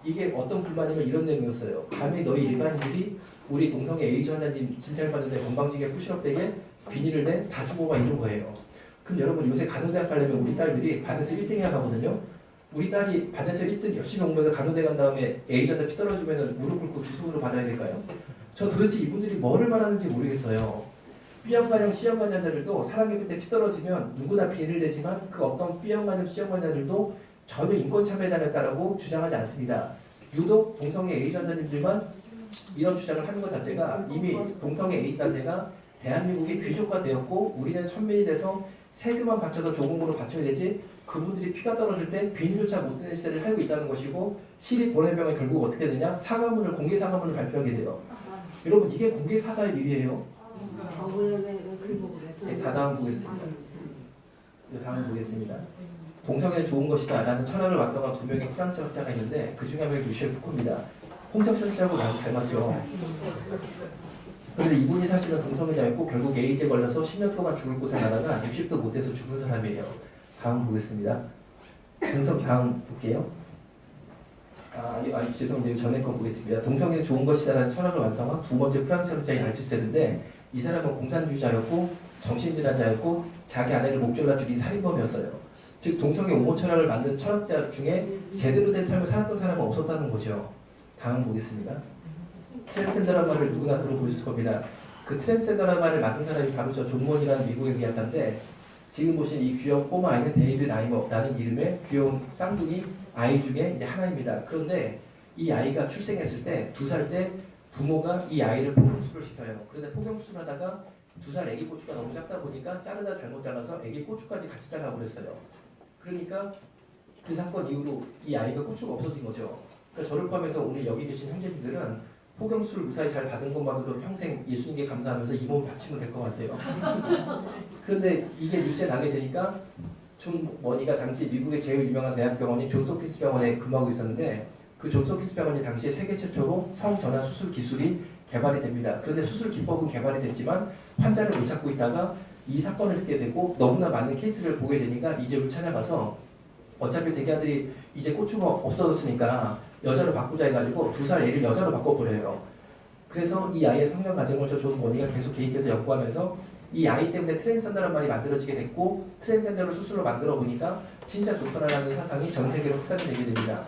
이게 어떤 불만이면 이런 내용이었어요. 감히 너희 일반인들이 우리 동성애 에이즈 환자님 진찰받는데 건방지게 푸시업되게 비닐을 내 다 주고 막 이런 거예요. 그럼 여러분 요새 간호대학 가려면 우리 딸들이 반에서 1등 해야 하거든요. 우리 딸이 반에서 1등 열심히 공부해서 간호대 간 다음에 에이즈한테 피 떨어지면 무릎 꿇고 두 손으로 받아야 될까요? 전 도대체 이분들이 뭐를 말하는지 모르겠어요. B형간염, C형간 환자들도 사랑의 끝에 피 떨어지면 누구나 비닐을 대지만 그 어떤 B형간염, C형 환자들도 전혀 인권 참여에 당했다라고 주장하지 않습니다. 유독 동성애 에이즈 환자님들만 이런 주장을 하는 것 자체가 이미 동성애 에이즈 단체가 대한민국이 귀족화 되었고 우리는 천민이 돼서 세금만 바쳐서 조공으로 바쳐야 되지 그분들이 피가 떨어질 때 비닐조차 못 드는 시대를 살고 있다는 것이고 시립 보건병원 결국 어떻게 되냐 사과문을 공개 사과문을 발표하게 돼요. 여러분 이게 공개 사과의 일이에요. 네, 다음 보겠습니다. 다음 보겠습니다. 동성애는 좋은 것이다 라는 철학을 완성한 두 명의 프랑스 학자가 있는데 그 중에 한 명이 루시엘 푸코입니다. 홍석천 씨하고 많이 닮았죠. 그런데 이분이 사실은 동성애자였고 결국 에이즈에 걸려서 10년 동안 죽을 고생하다가 60도 못해서 죽은 사람이에요. 다음 보겠습니다. 다음 볼게요. 죄송합니다. 전에 거 보겠습니다. 동성애는 좋은 것이다라는 철학을 완성한 두 번째 프랑스 학자인 알투세르인데 이 사람은 공산주의자였고 정신질환자였고 자기 아내를 목졸라 죽인 살인범이었어요. 즉 동성애 옹호 철학을 만든 철학자 중에 제대로 된 삶을 살았던 사람은 없었다는 거죠. 다음 보겠습니다. 트랜스젠더란 말을 누구나 들어보셨을 겁니다. 그 트랜스젠더란 말을 만든 사람이 바로 저 존 먼이라는 미국의 의학자인데 지금 보신 이 귀여운 꼬마 아이는 데이비드 라이머라는 이름의 귀여운 쌍둥이 아이 중에 이제 하나입니다. 그런데 이 아이가 출생했을 때 2살 때 부모가 이 아이를 폭염수술을 시켜요. 그런데 폭염수술을 하다가 2살 애기 고추가 너무 작다 보니까 자르다 잘못 잘라서 애기 고추까지 같이 잘라버렸어요. 그러니까 그 사건 이후로 이 아이가 고추가 없어진 거죠. 그러니까 저를 포함해서 오늘 여기 계신 형제님들은 폭염수술 무사히 잘 받은 것만으로도 평생 예수님께 감사하면서 이 몸을 바치면 될 것 같아요. 그런데 이게 뉴스에 나게 되니까 존 머니가 당시 미국의 제일 유명한 대학병원인 존스 홉킨스 병원에 근무하고 있었는데 그 존스 홉킨스 병원이 당시에 세계 최초로 성전환 수술 기술이 개발이 됩니다. 그런데 수술 기법은 개발이 됐지만 환자를 못 찾고 있다가 이 사건을 듣게 되고 너무나 많은 케이스를 보게 되니까 이 집을 찾아가서 어차피 대기아들이 이제 고추가 없어졌으니까 여자로 바꾸자 해가지고 2살 애를 여자로 바꿔버려요. 그래서 이 아이의 성장 과정을 존 머니가 계속 개입해서 연구하면서 이 아이 때문에 트랜스젠더란 말이 만들어지게 됐고 트랜스젠더를 수술로 만들어 보니까 진짜 좋더라라는 사상이 전 세계로 확산이 되게 됩니다.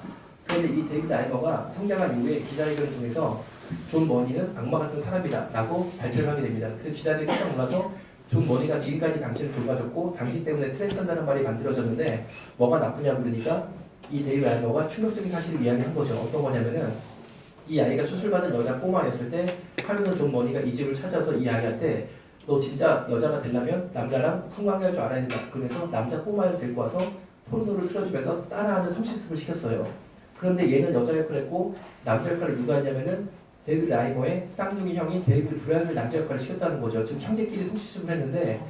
그런데 이 데이비드 라이머가 성장한 이후에 기자회견을 통해서 존 머니는 악마 같은 사람이다 라고 발표를 하게 됩니다. 그래서 기자들이 깜짝 놀라서 존 머니가 지금까지 당신을 돌봐줬고 당신 때문에 트랜스젠더라는 말이 만들어졌는데 뭐가 나쁘냐고 그러니까 이 데이비드 라이머가 충격적인 사실을 이야기한 거죠. 어떤 거냐면은 이 아이가 수술받은 여자 꼬마였을 때 하루는 존 머니가 이 집을 찾아서 이 아이한테 너 진짜 여자가 되려면 남자랑 성관계할 줄 알아야 된다. 그러면서 남자 꼬마를 데리고 와서 포르노를 틀어주면서 따라하는 성실습을 시켰어요. 그런데 얘는 여자 역할을 했고 남자 역할을 누가 했냐면은 데이비드 라이머의 쌍둥이 형인 데이비드 브라이언을 남자 역할을 시켰다는 거죠. 지금 형제끼리 성실습을 했는데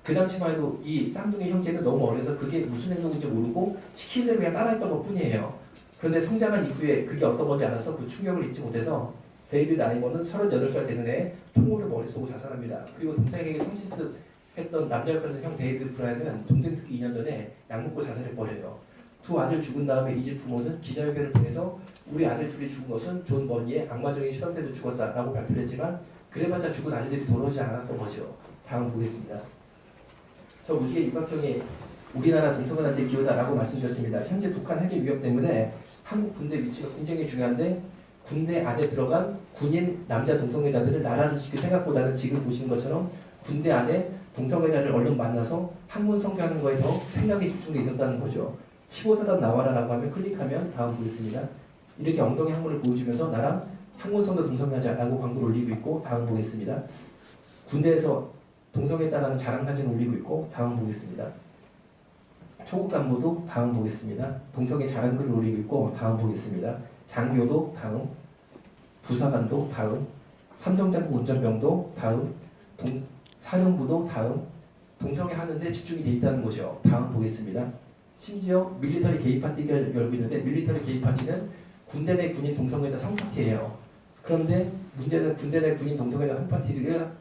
그 당시만 해도 이 쌍둥이 형제는 너무 어려서 그게 무슨 행동인지 모르고 시키는 대로 그냥 따라했던 것 뿐이에요. 그런데 성장한 이후에 그게 어떤 건지 알아서 그 충격을 잊지 못해서 데이비드 라이머는 38살 되는 해 총으로 머리 쏘고 자살합니다. 그리고 동생에게 성실습했던 남자 역할을 했던 형 데이비드 브라이언은 동생 죽기 2년 전에 약 먹고 자살해버려요. 두 아들 죽은 다음에 이 집 부모는 기자회견을 통해서 우리 아들 둘이 죽은 것은 존 머니의 악마적인 실험 때문에 죽었다라고 발표를 했지만 그래봤자 죽은 아들들이 돌아오지 않았던 거죠. 다음 보겠습니다. 저 우주의 육각형이 우리나라 동성애단체 기여다라고 말씀드렸습니다. 현재 북한 핵의 위협 때문에 한국 군대 위치가 굉장히 중요한데 군대 안에 들어간 군인 남자 동성애자들은 나라를 지킬 생각보다는 지금 보시는 것처럼 군대 안에 동성애자를 얼른 만나서 학문 성교하는 거에 더 생각이 집중돼 있었다는 거죠. 15사단 나와라라고 하면 클릭하면 다음 보겠습니다. 이렇게 엉덩이 학문을 보여주면서 나랑 학문 성교 동성애자라고 광고를 올리고 있고 다음 보겠습니다. 군대에서 동성애자라는 자랑 사진을 올리고 있고 다음 보겠습니다. 초급 간부도 다음 보겠습니다. 동성애 자랑 글을 올리고 있고 다음 보겠습니다. 장교도 다음, 부사관도 다음, 삼성장구 운전병도 다음, 사령부도 다음, 동성애 하는데 집중이 돼 있다는 거죠. 다음 보겠습니다. 심지어 밀리터리 게이 파티가 열고 있는데 밀리터리 게이 파티는 군대 내 군인 동성애자 성파티예요. 그런데 문제는 군대 내 군인 동성애자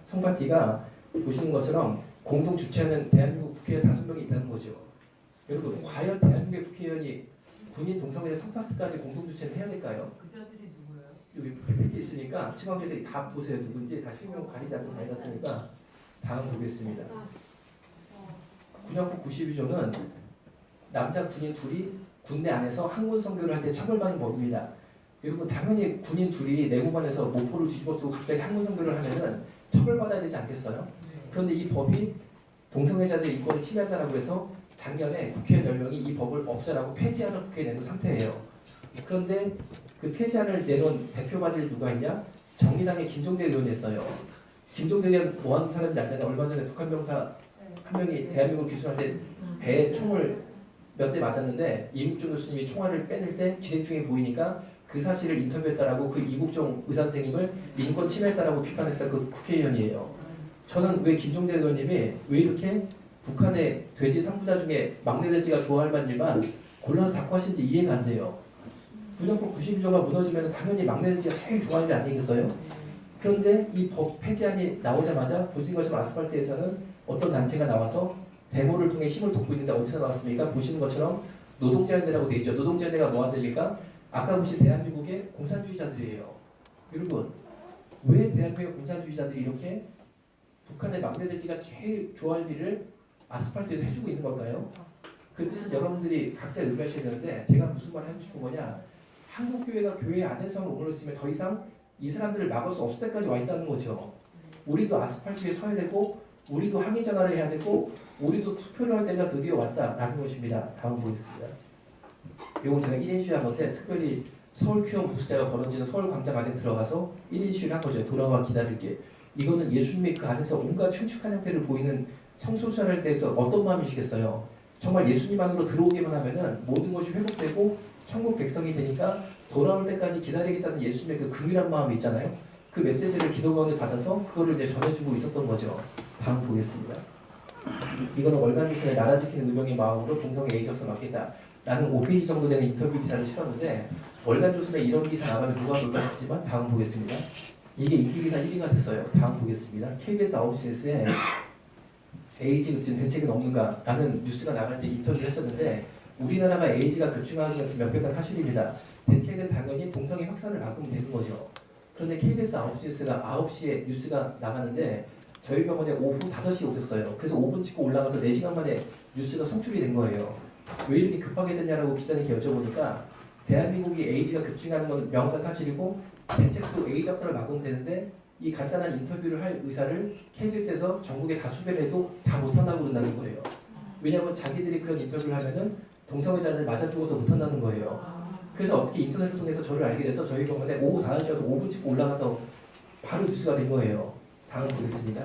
성파티가 보시는 것처럼 공동 주최하는 대한민국 국회의원 5명이 있다는 거죠. 여러분 과연 대한민국의 국회의원이 군인 동성애자 성파티까지 공동 주최를 해야 될까요? 그자들이 누구예요? 여기 PPT 있으니까 시방에서 다 보세요. 누군지 다 실명 가리지 않고 다 해놨으니까 다음 보겠습니다. 군역법 92조는 남자 군인 둘이 군대 안에서 학문 선교를 할 때 처벌받는 법입니다. 여러분 당연히 군인 둘이 내무반에서 모포를 뒤집어 쓰고 갑자기 학문 선교를 하면은 처벌받아야 되지 않겠어요? 그런데 이 법이 동성애자들의 인권을 침해한다고 해서 작년에 국회의원 10명이 이 법을 없애라고 폐지하는 국회에 내놓은 상태예요. 그런데 그 폐지안을 내놓은 대표 발의를 누가 했냐? 정의당의 김종대 의원이 했어요. 김종대가 뭐 하는 사람인지 알잖아요. 얼마 전에 북한 병사 한 명이 대한민국 기술할 때 배에 총을 몇 대 맞았는데 이국종 교수님이 총알을 빼낼 때 기생충이 보이니까 그 사실을 인터뷰했다라고 그 이국종 의사 선생님을 인권 침해했다라고 비판했던 그 국회의원이에요. 저는 왜 김종대 의원님이 왜 이렇게 북한의 돼지 상부자 중에 막내 돼지가 좋아할 만한 일만 골라서 자꾸 하시는지 이해가 안 돼요. 불량법 92조가 무너지면 당연히 막내 돼지가 제일 좋아할 일 아니겠어요? 그런데 이 법 폐지안이 나오자마자 보신 것처럼 아스팔트에서는 어떤 단체가 나와서 데모를 통해 힘을 돋고 있는데 어디서 나왔습니까? 보시는 것처럼 노동자연대라고 되어 있죠. 노동자연대가 뭐 한답니까? 아까 보신 대한민국의 공산주의자들이에요. 여러분, 왜 대한민국의 공산주의자들이 이렇게 북한의 막내 돼지가 제일 좋아할 일을 아스팔트에서 해주고 있는 걸까요? 그 뜻은 여러분들이 각자 의미하셔야 되는데 제가 무슨 말을 하고 싶은 거냐? 한국교회가 교회 안에서만 오므렸으면 더 이상 이 사람들을 막을 수 없을 때까지 와 있다는 거죠. 우리도 아스팔트에 서야 되고 우리도 항의 전화를 해야 되고 우리도 투표를 할 때가 드디어 왔다라는 것입니다. 다음 보겠습니다. 이건 제가 1인 시위한 건데 특별히 서울 큐어 부스제가 벌어지는 서울 광장 안에 들어가서 1인 시위를 한 거죠. 돌아와 기다릴게. 이거는 예수님의 그 안에서 온갖 흉측한 형태를 보이는 성소수자를 대해서 어떤 마음이시겠어요? 정말 예수님 안으로 들어오기만 하면은 모든 것이 회복되고 천국 백성이 되니까 돌아올 때까지 기다리겠다는 예수님의 그 긍휼한 마음이 있잖아요. 그 메시지를 기도 가운데 받아서 그거를 이제 전해주고 있었던 거죠. 다음 보겠습니다. 이거는 월간 조선의 나라 지키는 의병의 마음으로 동성애 에이셔서 맡겠다 라는 5페이지 정도 되는 인터뷰 기사를 실었는데 월간 조선에 이런 기사 나가면 누가 볼까 싶지만 다음 보겠습니다. 이게 인기기사 1위가 됐어요. 다음 보겠습니다. KBS 9시 뉴스에 에이즈 급증 대책은 없는가 라는 뉴스가 나갈 때 인터뷰를 했었는데 우리나라가 에이즈가 급증하는 것은 명백한 사실입니다. 대책은 당연히 동성애 확산을 막으면 되는 거죠. 그런데 KBS 9시 뉴스가 9시에 뉴스가 나가는데 저희 병원에 오후 5시에 오셨어요. 그래서 5분 찍고 올라가서 4시간 만에 뉴스가 송출이 된 거예요. 왜 이렇게 급하게 됐냐라고 기자님께 여쭤보니까 대한민국이 에이즈가 급증하는 건 명확한 사실이고 대책도 에이즈 확산을 막으면 되는데 이 간단한 인터뷰를 할 의사를 KBS에서 전국에 다 수배를 해도 다 못한다고 그런다는 거예요. 왜냐하면 자기들이 그런 인터뷰를 하면은 동성애자를 맞아 죽어서 못한다는 거예요. 그래서 어떻게 인터넷을 통해서 저를 알게 돼서 저희 병원에 오후 5시여서 5분 찍고 올라가서 바로 뉴스가 된 거예요. 다음 보겠습니다.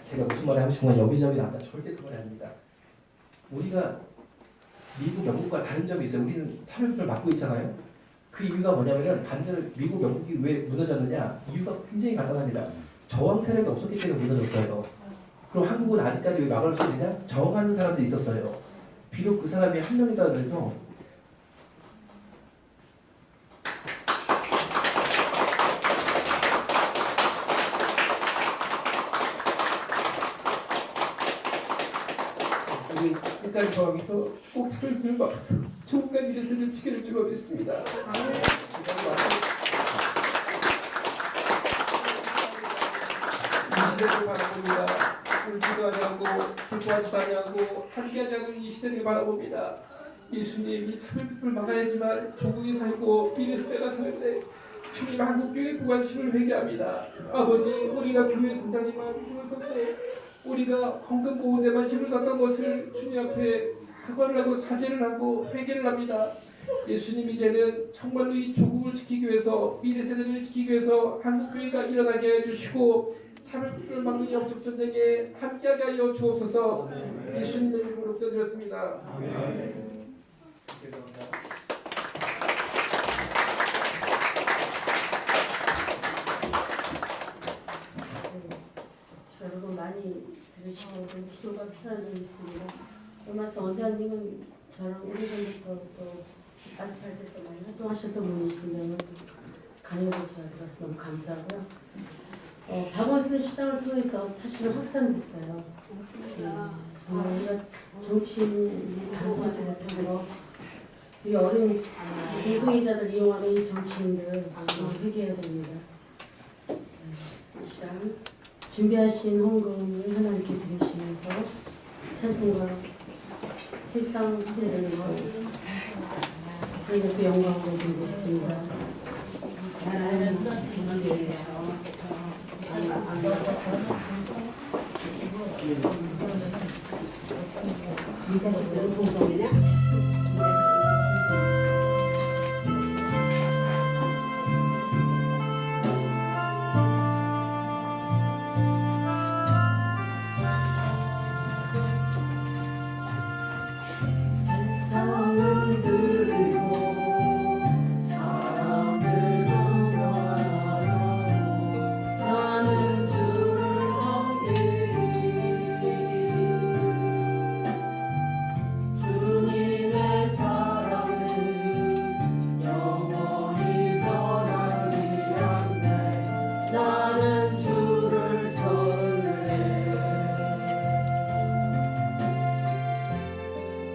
제가 무슨 말을 하고 싶은 건 여기저기 나왔다. 절대 그 말이 아닙니다. 우리가 미국, 영국과 다른 점이 있어요. 우리는 차별법을 막고 있잖아요. 그 이유가 뭐냐면은 반대로 미국, 영국이 왜 무너졌느냐? 이유가 굉장히 간단합니다. 저항 세력이 없었기 때문에 무너졌어요. 그럼 한국은 아직까지 왜 막을 수 있느냐? 저항하는 사람들이 있었어요. 비록 그 사람이 한 명이다 그래도 끝까지 저항해서 꼭 차를 들고 와서 조국과 미래세를 지킬 줄 믿습니다. 이 시대를 바라봅니다. 울지도 아니하고 기뻐하지도 아니하고 함께하지 않은 이 시대를 바라봅니다. 예수님 이 차별법을 막아야지만 조국이 살고 미래세대가 사는데 주님 한국교회 부관심을 회개합니다. 아버지 우리가 교회 성장에만 힘을 썼고 우리가 헌금 보호대만 힘을 썼던 것을 주님 앞에 사과를 하고 사죄를 하고 회개를 합니다. 예수님 이제는 정말로 이 조국을 지키기 위해서 미래세대를 지키기 위해서 한국교회가 일어나게 해주시고 차별법을 막는 영적 전쟁에 함께하게 하여 주옵소서. 예수님의 이름으로 기도드렸습니다. 아멘. 죄송합니다. 여러분 많이 들으시고 좀 기도가 필요한 점이 있습니다. 로마스 원장님은 저랑 오래전부터 또 아스팔트에서 많이 활동하셨던 분이신데 강연을 제가 들어서 너무 감사하고요. 박원순 시장을 통해서 사실은 확산됐어요. 정말 우리가 정치인 바로 서지 못하고 이 어린 동성애자들 이용하는 이 정치인들 정말 회개해야 됩니다. 이 시간 준비하신 헌금을 하나님께 드리시면서 찬송과 세상 흔들리는 것 하나님께 영광을 드리겠습니다.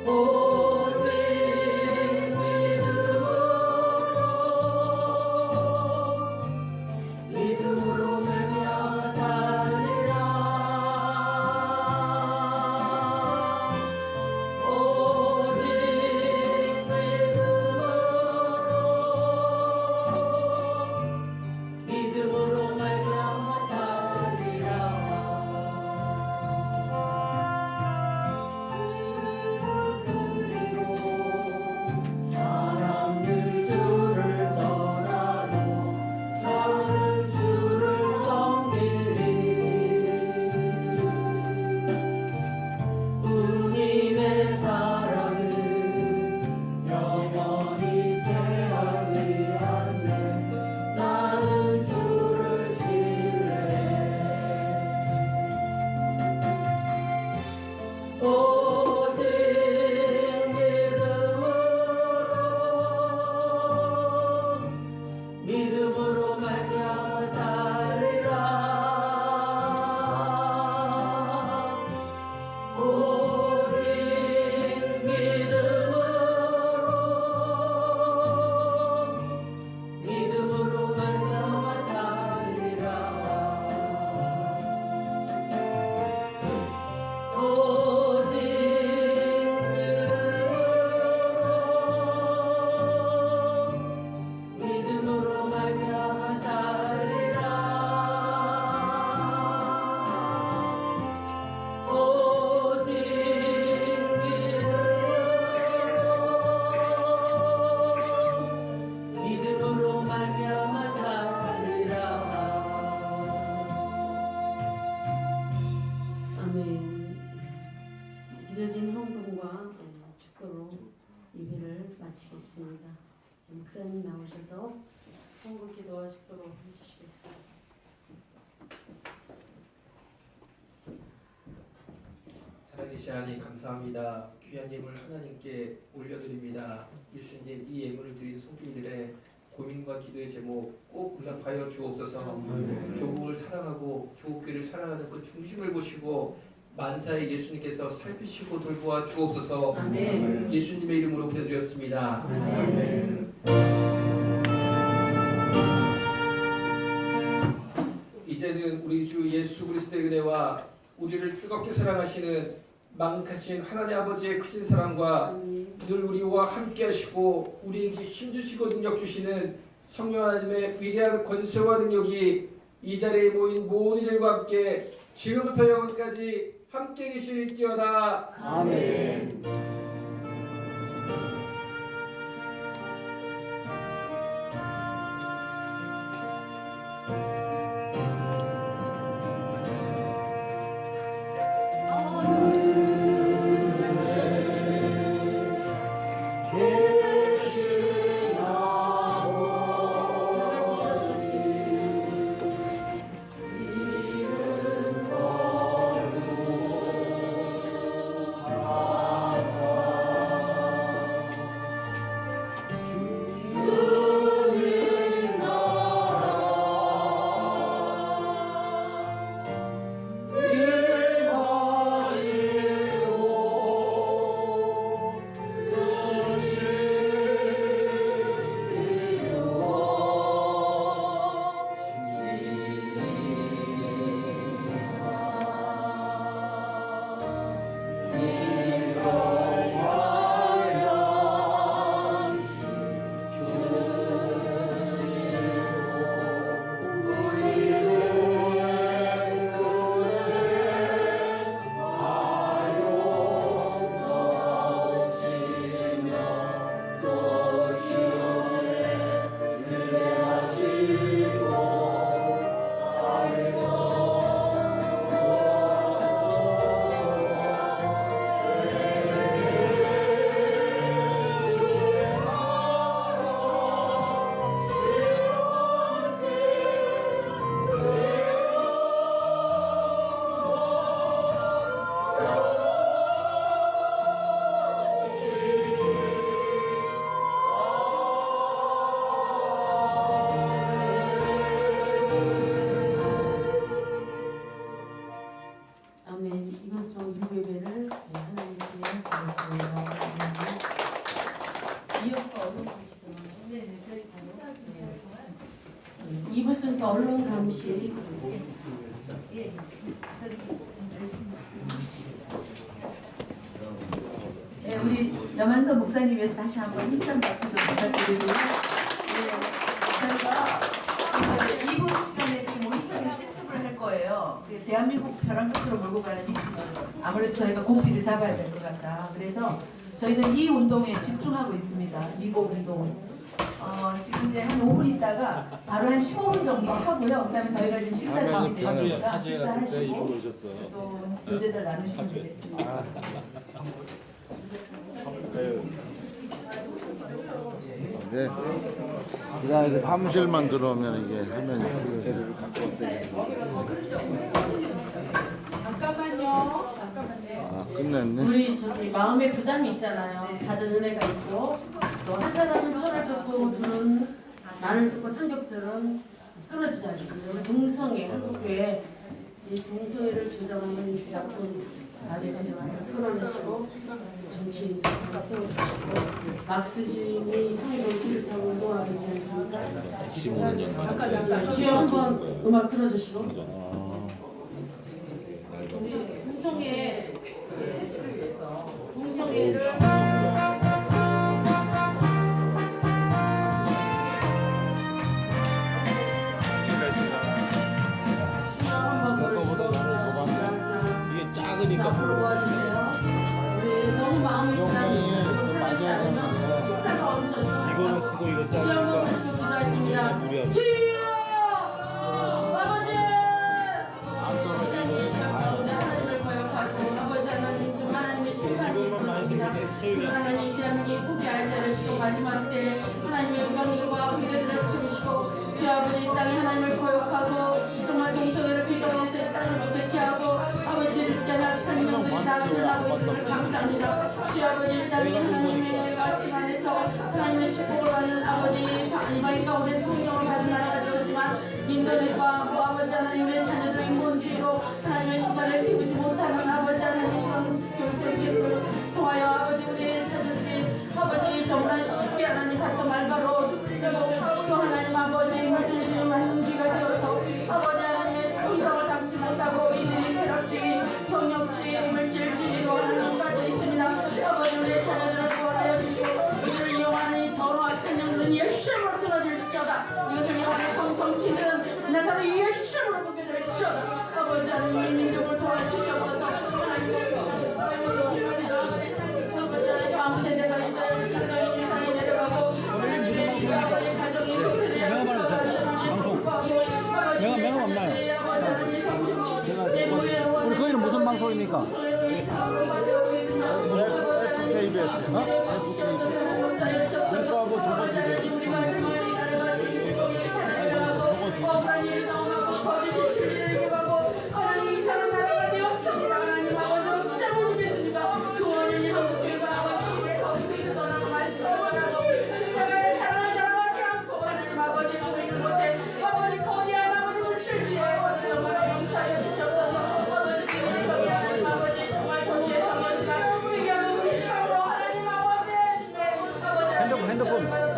오직 믿음으로 말미암아 살리라. 오직 믿음으로 말미암아 살리라. 그리고 사람들 주를 떠나도 저는 주를 섬기리. 주님의 사랑을 영원히 새하지 않네. 나는 주를 신뢰해. 오직 믿음으로 말미암아 살리라. 오직 믿음으로 말미암아 살리라. 오직 믿음으로 말미암아 살리라. 오직 믿음으로 말미암아 살리라. 아멘. 드려진 헌금과 축도로 예배를 마치겠습니다. 목사님 나오셔서 헌금 기도와 축도로 해주시겠습니다. 살아계신 하나님 감사합니다. 귀한 예물 하나님께 올려드립니다. 예수님 이 예물을 드린 손길들의 고민과 기도의 제목 꼭 응답하여 주옵소서. 조국을 사랑하고 조국교를 사랑하는 그 중심을 보시고 만사의 예수님께서 살피시고 돌보아 주옵소서. 아멘. 예수님의 이름으로 기도드렸습니다. 아멘. 이제는 우리 주 예수 그리스도의 은혜와 우리를 뜨겁게 사랑하시는 만극하신 하나님 아버지의 크신 사랑과 늘 우리와 함께 하시고 우리에게 힘주시고 능력 주시는 성령 하나님의 위대한 권세와 능력이 이 자리에 모인 모든 이들과 함께 지금부터 영원까지 함께 계실지어다. 아멘. 아 2부 순서 언론 감시. 네, 우리 염한서 목사님 위해서 다시 한번 힘찬 박수 좀 부탁드리고요. 저희가 2부 시간에 지금 모니터링 실습을 할 거예요. 대한민국 벼랑 끝으로 몰고 가는 이 친구. 아무래도 저희가 고삐를 잡아야 될 것 같다. 그래서 저희는 이 운동에 집중하고 있습니다. 이거 운동. 지금 이제 한 5분 있다가 바로 한 15분 정도 하고요. 그 다음에 저희가 지금 식사 준비되니까 식사하시고 또 교재들 나누시면 되겠습니다. 네. 그냥 이렇게 사무실만 들어오면 이게 화면이 재료를 갖고 잠깐만요. 아, 끝냈네. 우리 저기 마음의 부담이 있잖아요. 받은 은혜가 있고 또 한 사람은 철을 줬고 둘은 나를 줬고 삼겹줄은 끊어지지 않습니다. 우리 동성애 한국교회 이 동성애를 조장하는 나쁜 아내들이 와서 끊어내시고 정치인들을 세워주시고 막스즘이 성정치를 타고 운동하고 있지 않습니까? 15년 주여 한번 음악 틀어주시고 우리 동성애 해치를 위해서 동성애를 주여 한번 부르시고 이게 작으니까 더 도와주세요. 우리 너무 마음이 부담이 있어요. 풀리지 않으면 식사가 멈춰서 이거는 크고 이거 주여 한번 작으니까 부르시고 기도하십니다. 무리하네. 주여 아버지 가운데 하나님을 거역하고 아버지 하나님 좀 하나님의 심판이 있습니다. 하나님 대한민국 포기하지 않으시고 마지막 때 하나님의 영광들과 군대들을 세우시고 주 아버지 이 땅에 하나님을 거역하고 정말 동성애를 규정해서 이 땅을 못되게 하고 아버지를 지켜내 악한 놈들이 다 드러나고 있음을 감사합니다. 주 아버지 이 땅에 하나님의 말씀 안에서 하나님의 축복을 받는 아버지 이방 가운데 성령을 받은 나라가 되었지만 인도네과 뭐 아버지 하나님의 자녀들의 인본주의로 하나님의 신앙을 세우지 못하는 아버지 하나님 그런 교육정책을 통하여 아버지 우리의 자녀들이 아버지 정말 쉽게 하나님 같은 말바로 되고 또 하나님 아버지 물질주의 만능주의가 되어서 아버지 하나님의 성성을 담지 못하고 이들이 쾌락주의 성령주의 물질주의로 하나님 빠져 있습니다. 아버지 우리의 자녀들을 구원하여 주시고 이들을 이용하는 이 더러운 악한 영들은 예수님으로 끊어질지어다. 이것을 이용하는 정치인들은 나사로 예수님으로 묶게 될지어다. 아버지 하나님 이 민족을 도와주시옵소서. 하나님 다음 세대가 있어야 신앙의 진상이 내려가고 하나님의 주아버지 가정이 흔들려야 명함 없나요? 우리 거기는 무슨 방송입니까? KBS. 거짓이 진리를 이겨가고 하나님 이상한 나라가 되었습니다. 하나님 아버지 어쩌면 좋겠습니까? 그 원인이 한국교회가 아버지 집에 거기서 떠나고 말씀을 떠나고 십자가의 사랑을 전하지 않고 하나님 아버지 보이는 곳에 아버지 거대한 아버지 물질주의 아버지 영광을 용서하여 주시옵소서. 아버지 그들의 성이 하나님 아버지 정말 존재의 성이지만 회개하고 우리 시험으로 하나님 아버지 주님 아버지 핸드폰.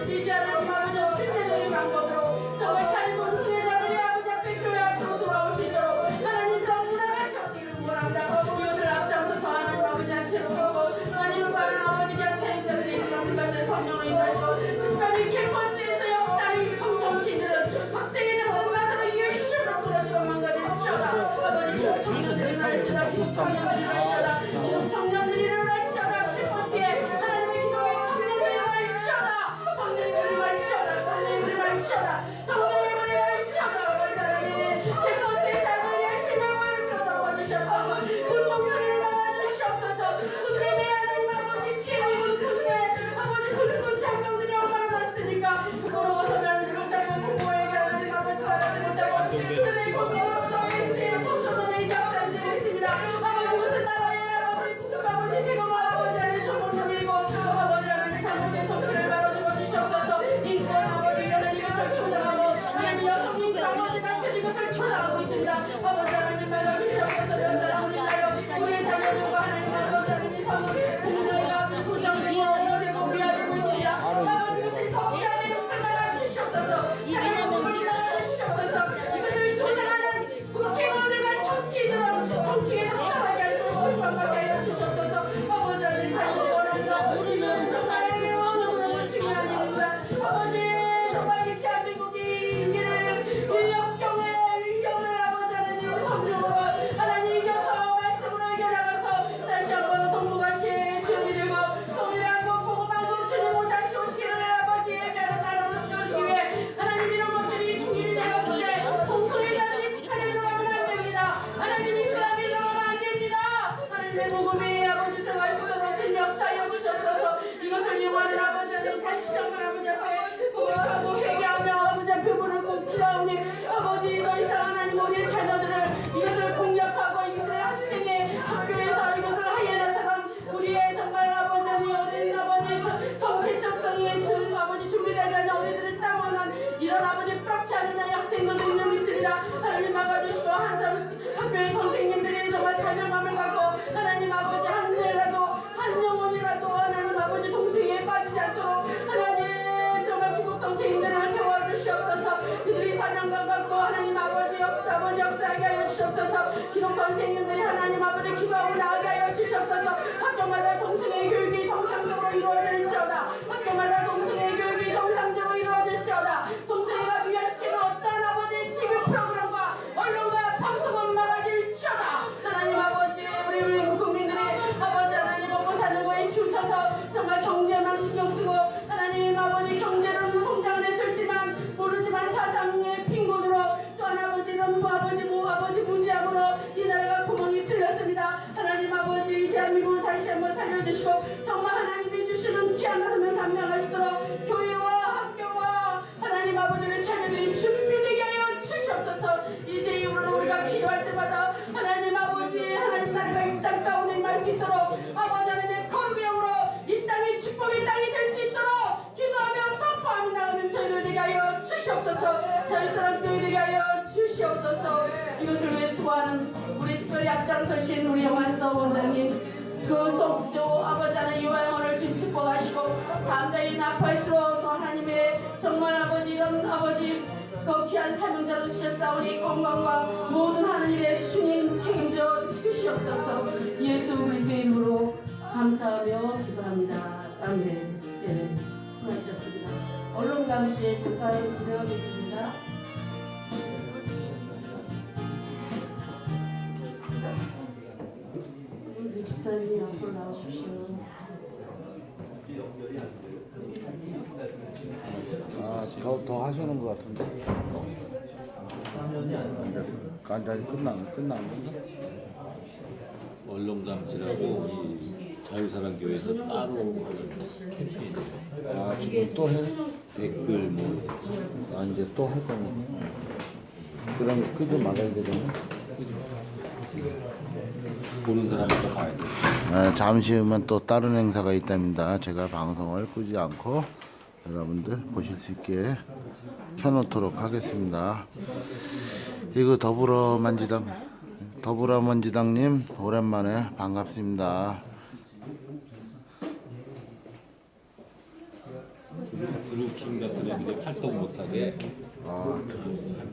이제 하나님 아버지 실제적인 방법으로 정말 탈도 후회자들이 아버지 앞에 교회 앞으로 돌아올 수 있도록 하나님 그런 문화가 세워지기를 원합니다. 이것을 앞장서서 하나님 아버지 한채로 보고 많이 수많은 아버지 그냥 사역자들이 그런 가운데 성령을 인도하시고 특별히 캠퍼스에서 역사의 성정치인들은 학생회장 원나서로 예수로 끊어지고 망가질지어다. 아버지 기독 청년들이 일어날지어다. 기독 청년들이 일어날지어다. 기독 청년들이 일어날지어다. 캠퍼스에 하나님의 기독의 청년들이 일어날지어다. 성령의 물이 말지어다. 성령의 물이 말지어다. 성령의 물이 말지어다. 아버지 하나님 캠퍼스의 삶을 예수님을 끌어잡아 주시옵소서. 군동성을 막아주시옵소서. 군대에 하나님 아버지 피해 입은 군대 아버지 군군 장병들이 얼마나 많습니까? 부끄러워서 면하지 못하고 부모에게 하나님 아버지 말하지 못하고 그들의 군대로 너의 지혜로 청소년의 작사들이 있습니다. 아버지 그것은 나라 하여 주시옵소서. 아버지 하나님 간절히 원합니다. 이는 정말 너무너무 중요한 일입니다. 아버지 정말 이 대한민국이 임기를 역경을 아버지 하나님 성령으로 하나님 이겨서 말씀으로 이겨나가서 다시 한번 동북아시아의 주역이 되고 동일한 것 복음하고 주님으로 다시 오시기를 아버지의 변한 나라로 세워지기 위해 하나님 이런 것들이 통일이 되었을 때 동성애자들이 북한에 들어가면 안 됩니다. 하나님 이슬람이 들어가면 안 됩니다. 하나님의 복음이 아버지 들어갈 수 있도록 주님 역사하여 주시옵소서. 이것을 이용하는 아버지 하나님 다시 한번 아버지 앞에 고백하고 회개하며 아버지 앞에 무릎 꿇기라오니 아버지 더 이상 하나님 우리의 자녀들을 이것을 공략하고 이들의 학생의 학교에서 이것을 하이에나처럼 우리의 정말 아버지 하나님 어린 아버지 성체적성이 아버지 준비되지 않은 어린이들을 따먹는 이런 아버지 프락치 않은 학생들도 있는 믿습니다. 하나님 막아주시고 항상 학교의 선생님들이 정말 사명감을 갖고 하나님 아버지 한 대라도 한 영혼이라도 하나님 아버지 동생에 빠지지 않도록 하나님 정말 기독 선생님들을 세워주시옵소서. 그들이 사명감 갖고 하나님 아버지 역사하게 하여 주시옵소서. 기독 선생님들이 하나님 아버지 기도하고 나아가게 하여 주시옵소서. 학교마다 동성애 교육이 정상적으로 이루어질지어다. 학교마다 동성애 교육이 정상적으로 이루어질지어다. 동성애가 미화시키는 어떠한 아버지 TV 프로그램과 언론과 방송은 막아질지어다. 하나님 아버지 우리 국민들이 아버지 하나님 먹고 사는 거에 치우쳐서 정말 경제만 신경 쓰고 하나님 아버지 경제로는 성장을 했을지만 모르지만 사상의 빈곤으로 또한 아버지는 아버지 무지함으로 이 나라가 구멍이 뚫렸습니다. 하나님 아버지 이 대한민국을 다시 한번 살려주시고 정말 하나님이 주시는 귀한 하늘을 감명하시도록 교회와 학교와 하나님 아버지를 자녀들이 준비되게 하여 주시옵소서. 이제 이후로는 우리가 기도할 때마다 하나님 아버지 하나님 나라가 이 땅 가운데 임할 수 있도록 아버지 하나님의 거룩의 영으로 이 땅이 축복의 땅이 될 수 있도록 기도하며 선포하며 나가는 저희들 되게 하여 주시옵소서. 자유스러운 교회 되게 하여 주시옵소서. 이것을 위해 수고하는 우리 특별히 앞장서신 우리 영환서 원장님 그 속도 아버지 하나님 요양원을 지금 축복하시고 감당이 나팔수록 또 하나님의 정말 아버지 이런 아버지 그 귀한 사명자로 주셨사오니 건강과 모든 하는 일에 주님 책임져 주시옵소서. 예수 그리스도의 이름으로 감사하며 기도합니다. 아멘. 네, 수고하셨습니다. 언론 감시에 잠깐 진행하겠습니다. 우리 집사님이 앞으로 나오십시오. 더 하시는 것 같은데. 간단히 끝난 건가? 언론감시라고 이 자유사랑교회에서 따로 캠페인 지금 또 해? 댓글 뭐 이제 또 할 거네. 그럼 끄지 말아야 되겠네. 보는 사람이 또 봐야 돼. 잠시 후면 또 다른 행사가 있답니다. 제가 방송을 끄지 않고 여러분들 보실 수 있게 켜놓도록 하겠습니다. 이거 더불어민주당님 오랜만에 반갑습니다. 드루킹 같은 애들이 활동 못하게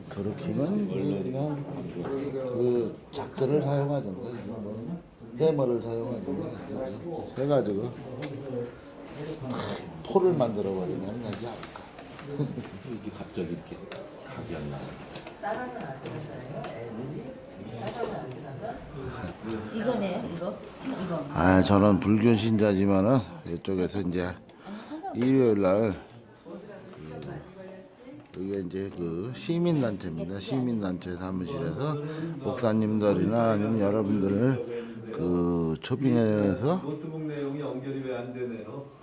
드루킹은 그냥 그 작들을 사용하던가 해머를 사용하던가 해가지고 토를 만들어버리면 되지 않을까. 이게 갑자기 이렇게 각이 안 나와. 이거네요, 이거. 저는 불교 신자지만은 이쪽에서 이제 일요일 날 이게 이제 그 시민단체입니다. 시민단체 사무실에서 목사님들이나 아니면 여러분들을 그 초빙해서 노트북 내용이 연결이 왜 안 되네요?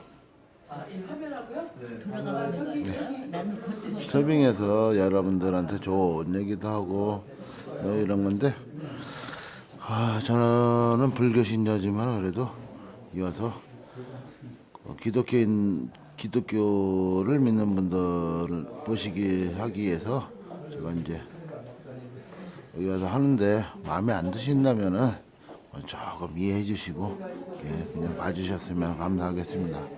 돌아가고 있어요? 나는 그것도 초빙해서 여러분들한테 좋은 얘기도 하고 이런 건데 저는 불교 신자지만 그래도 이어서 기독교를 믿는 분들을 보시게 하기 위해서 제가 이제 여기 와서 하는데 마음에 안 드신다면은 조금 이해해 주시고 그냥 봐주셨으면 감사하겠습니다.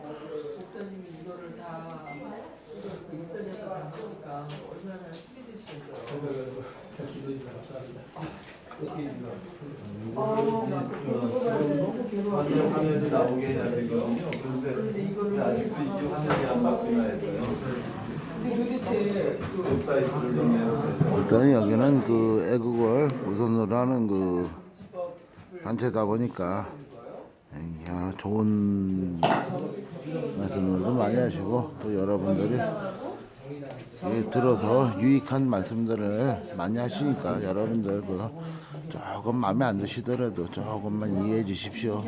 완전 화면이 나오게 해야 되거든요. 그런데 아직도 이게 화면이 안 바뀌나 해서요. 웹사이트를 좀 내놓으세요. 일단 여기는 그 애국을 우선으로 하는 그 단체다 보니까 여러 좋은 말씀들도 많이 하시고 또 여러분들이 들어서 유익한 말씀들을 많이 하시니까 여러분들 그 조금 마음에 안 드시더라도 조금만 이해해 주십시오.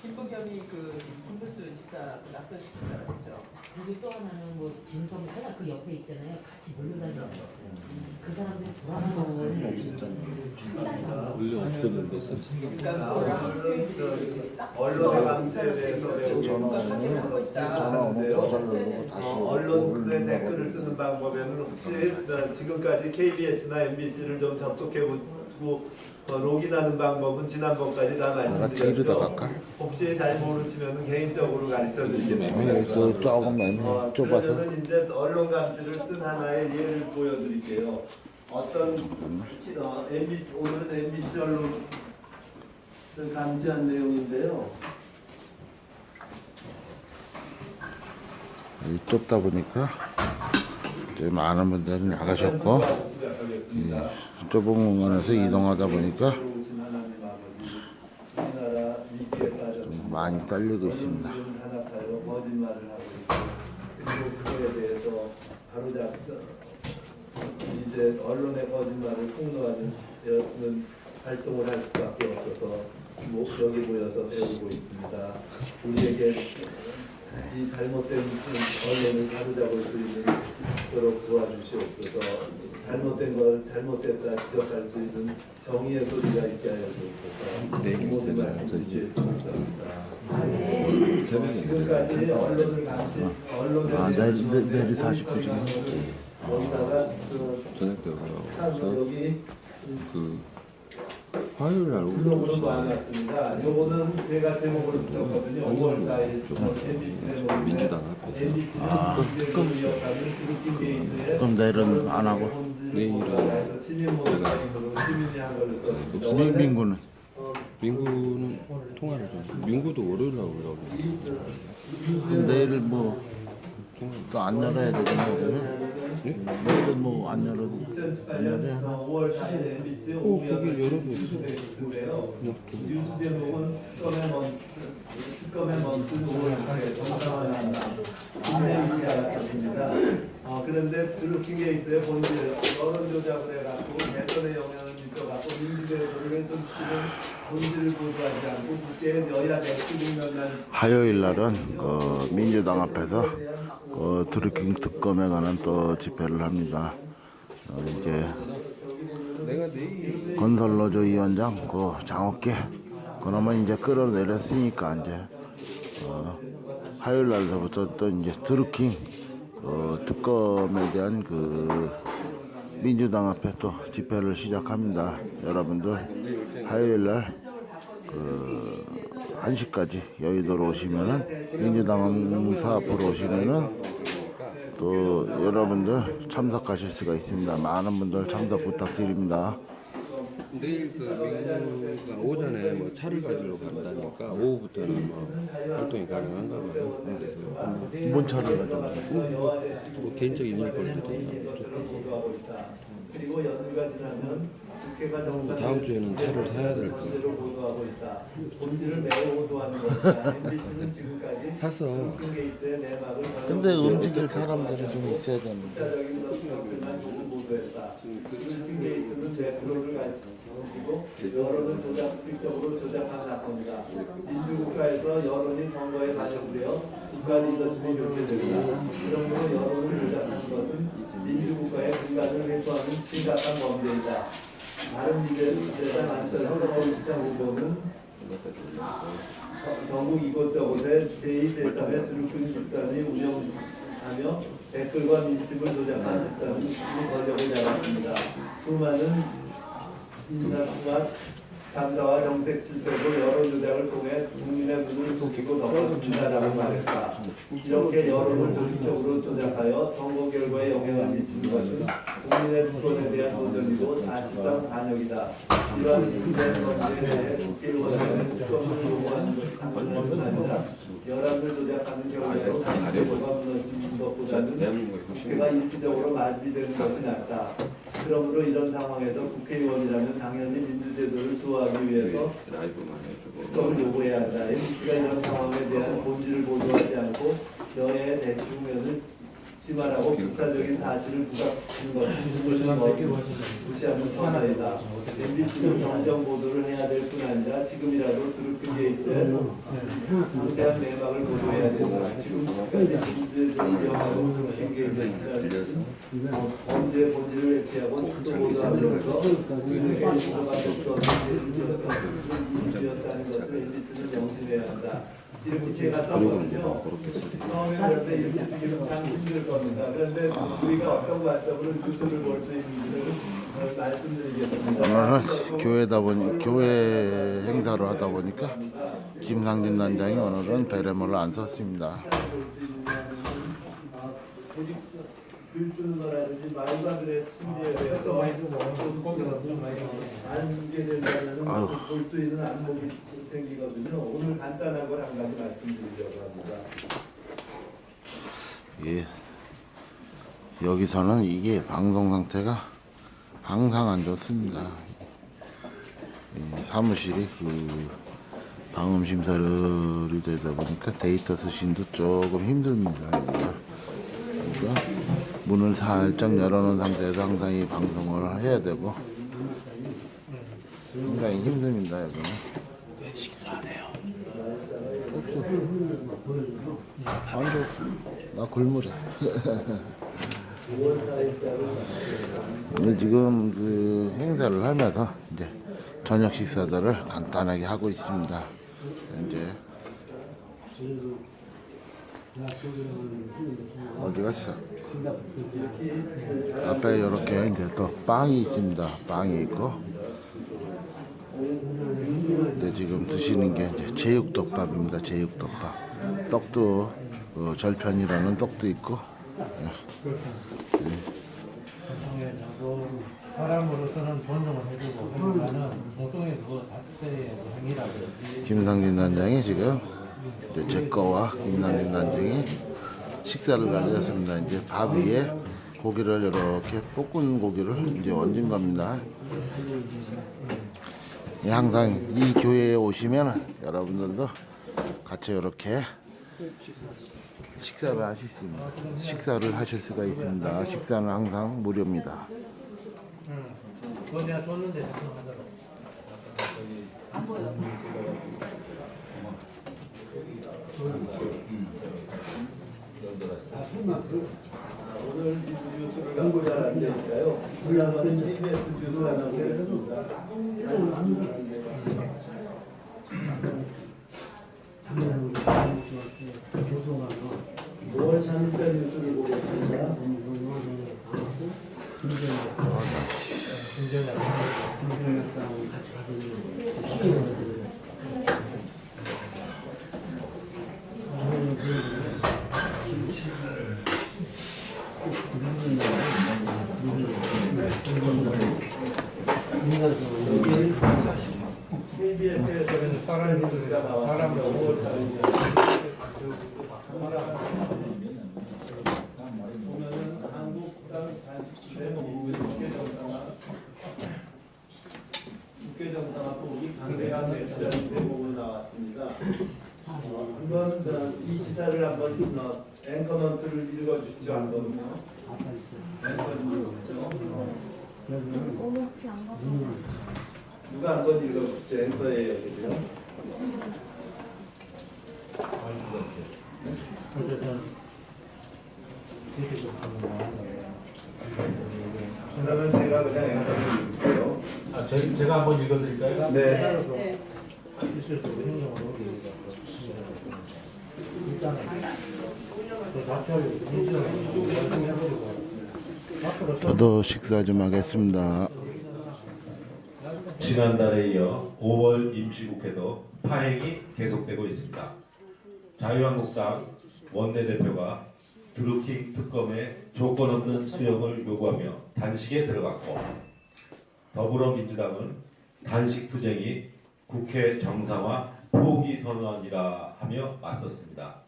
김부겸이 그 김부수 지사 낙선시키잖아요. 그리고 또 하나는 뭐 진성 하나 그 옆에 있잖아요. 같이 몰려다녔어요. 그 사람들이 돌아가는 원래 없었는데 언론의 감시에 대해서 배우고 언론의 댓글을 쓰는 방법에는 혹시 지금까지 KBS나 MBC를 좀 접속해보고 로그인하는 방법은 지난번까지 다 말씀드렸죠. 혹시 잘 모르시면 개인적으로 가르쳐 드리겠습니다. 조금 좁아서. 그러면 이제 언론 감시를 쓴 하나의 예를 보여드릴게요. 어떤 MBC, 오늘은 MBC 언론을 감시한 내용인데요. 좁다 보니까 이제 많은 분들이 나가셨고 좁은 공간에서 이동하다 보니까 좀 많이 딸리고 있습니다. 거짓말을 하고 있고 그리고 그거에 대해서 이제 언론의 거짓말을 폭로하는 활동을 할 수밖에 없어서 여기 모여서 배우고 있습니다. 우리에게 이 잘못된 언론을 바로잡을 수 있도록 도와주시옵소서. 잘못된 걸 잘못됐다 지적할 수 있는 정의의 소리가 있게 하여 주옵소서. 모든 말씀 주시에 감사합니다. 지금까지 언론을 감시, 언론에 내일 49점. 여기다가 저녁 때 올라와서 여기 그 화요일 날 오후 블로그로 2시에 나왔습니다. 요거는 제가 제목을 붙였거든요. 5월 4일 민주당 앞에서 그럼 내일은 안 하고 내일은 민구는 민구는 통화를 좀 민구도 월요일 날 오라고 그럼 내일 뭐 또 안 열어야 되겠네. 네? 내일은 뭐 안 열어야 5월 4일 MBC 거기 열어도 뉴스 제목은 특검의 멈춘 5월 정상화한다. 이내 얘기가 그런데 들킨 게 있어요. 본질 여론 조작을 해갖고 대선에 영향을 미쳐갖고 민주대표를 훼손시키는 본질을 보도하지 않고 국회의 여야 대치국면만 화요일 날은 민주당 앞에서 드루킹 특검에 관한 또 집회를 합니다. 이제 건설노조 위원장 장옥계 그러면 이제 끌어내렸으니까 이제 화요일 날부터 또 이제 드루킹 특검에 대한 민주당 앞에 또 집회를 시작합니다. 여러분들 화요일 날 1시까지 여의도로 오시면은 민주당 사 앞으로 오시면은 또 여러분들 참석하실 수가 있습니다. 많은 분들 참석 부탁드립니다. 내일 그 민구가 오전에 뭐 차를 가지러 간다니까 오후부터는 뭐 활동이 가능한가 봐요. 뭔 차를 가지고? 뭐 개인적인 일거리도 그리고 연휴가 지나면 국회가 다음 주에는 차를 사야 될 거예요. 보도하고 있다. 본질을 매우 호도하는 것이다. MBC는 지금까지 사서 게이트의 내막을 근데 움직일 사람들이 좀 있어야 되는데. 국가적인 것들만 보도했다. 게이트는 대표를 가지고 여론을 조작적으로 조작한 사건이다. 민주국가에서 여론이 선거에 반영되어 국가 리더십이 교체된다. 그러므로 여론을 조작한 것은 민주국가의 근간을 회수하는 심각한 범죄이다. 다른 미래대상 안철수 서울시장 후보는 전국 이곳저곳에 제2제3의 드루킹 집단이 운영하며 댓글과 민심을 조작한 집단이 권력을 잡았습니다. 수많은 인사와 감사와 정책 실패로 여론 조작을 통해 국민의 눈을 속이고 덮어준다라고 말했다. 이렇게 여론을 조직적으로 조작하여 선거 결과에 영향을 미치는 것은 국민의 주권에 대한 도전이고 사실상 반역이다. 이러한 문제에 대해 국회의원들은 특검을 요구한 제도가 일시적으로 마비되는 것이 낫다. 그러므로 이런 상황에서 국회의원이라면 당연히 민주제도를 수호하기 위해서 라이브만 해주고 특검을 요구해야 한다. MBC가 이런 상황에 대한 본질을 보도하지 않고 여야의 대치 국면을 심화하고 국가적인 사실을 부각시키는 것은 무시하는 처사이다. MBC는 정정 보도를 해야 될 뿐 아니라 지금이라도 드루킹 케이스에 방대한 내막을 보도해야 된다. 지금까지 문제를 위험하고 드루킹 케이스에 범죄의 본질을 회피하고 축소 보도하면서 우리에게 인도가 이유였다는 것을 MBC는 명심해야 한다. 이렇게 제가 썼거든요. 처음에 그런데 이렇게 쓰기는 참 힘들 겁니다. 그런데 우리가 어떤 관점으로 뉴스를 볼 수 있는지를 말씀드리겠습니다. 오늘은 교회 행사를 하다 보니까 김상진 단장이 오늘은 베레모를 안 썼습니다. 글 쓰는 거라든지 말과 글의 심리에 대해서 알게 된다면 볼 수 있는 안목이 생기거든요. 오늘 간단한 걸 한 가지 말씀드리려고 합니다. 예, 여기서는 이게 방송 상태가 항상 안 좋습니다. 이 사무실이 그 방음 심사를 되다 보니까 데이터 수신도 조금 힘듭니다. 그러니까 문을 살짝 열어놓은 상태에서 항상 이 방송을 해야 되고 굉장히 힘듭니다. 여기는 식사하네요. 안 좋습니다. 나 굶으래. 오늘 지금 그 행사를 하면서 이제 저녁 식사들을 간단하게 하고 있습니다. 이제 어디 갔어? 앞에 이렇게 이제 또 빵이 있습니다. 빵이 있고 이제 지금 드시는 게 이제 제육덮밥입니다. 제육덮밥. 떡도 절편이라는 떡도 있고. 사람으로서는 존중을 해주고 하니까는 공통의 그거 자체의 행위라고. 김상진 단장이 지금 이제 제 거와 김상진 단장이 식사를 가졌습니다. 이제 밥 위에 고기를 이렇게 볶은 고기를 이제 얹은 겁니다. 항상 이 교회에 오시면 여러분들도 같이 이렇게 식사를 하실 수 있습니다. 식사를 하실 수가 있습니다. 식사는 항상 무료입니다. 그거 내가 줬는데 작성하더라고. 안 보여. 오늘 뉴스를 갖고 잘 안 되니까요. 지난번에 KBS 뉴스를 하나 보겠습니다. 5월 3일자 뉴스를 보겠습니다. KBS에서는 사람 뉴스가 나왔습니다. 5월 4일자. 보면은 한국당 국회정상화 포기 강대강 대표자는 제목으로 나왔습니다. 한번 이 기사를 한번 앵커먼트를 읽어주시죠. 한번 누가 한번 읽어주시죠. 앵커예요. 그죠? 그러면 제가 그냥 앵커를 읽을게요. 제가 한번 읽어드릴까요? 네. 저도 식사 좀 하겠습니다. 지난달에 이어 5월 임시국회도 파행이 계속되고 있습니다. 자유한국당 원내대표가 드루킹 특검의 조건 없는 수용을 요구하며 단식에 들어갔고, 더불어민주당은 단식 투쟁이 국회 정상화 포기 선언이라 하며 맞섰습니다.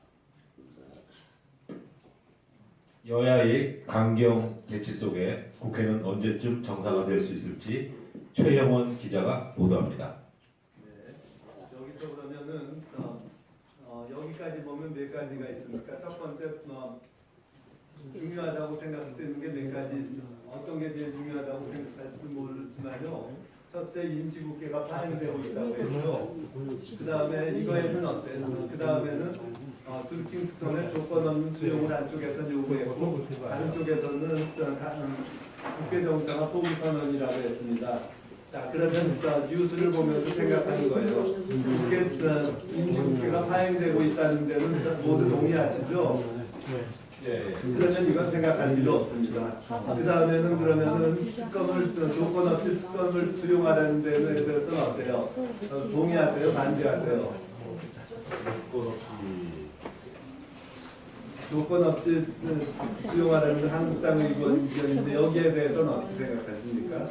여야의 강경 대치 속에 국회는 언제쯤 정상화될 수 있을지 최영원 기자가 보도합니다. 네. 여기서 그러면은 여기까지 보면 몇 가지가 있으니까 첫 번째 중요하다고 생각할 수 있는 게 몇 가지 어떤 게 제일 중요하다고 생각할지 모르지만요. 첫째 임시국회가 파행되고 있다고 했죠. 그 다음에 이거에는 어때요? 그 다음에는 둘킹스톤의 조건 없는 수용을 한쪽에서는 요구했고 다른 쪽에서는 국회 정상화 포기 선언이라고 했습니다. 자, 그러면 뉴스를 보면서 생각하는 거예요. 임시국회가 파행되고 있다는 데는 모두 동의하시죠? 그러면 이건 생각할 필요 없습니다. 그 다음에는 그러면은 조건 없이 특검을 수용하라는 데에 대해서는 어때요? 동의하세요? 반대하세요? 조건 없이 수용하라는 한국당 의원 의견인데 여기에 대해서는 어떻게 생각하십니까?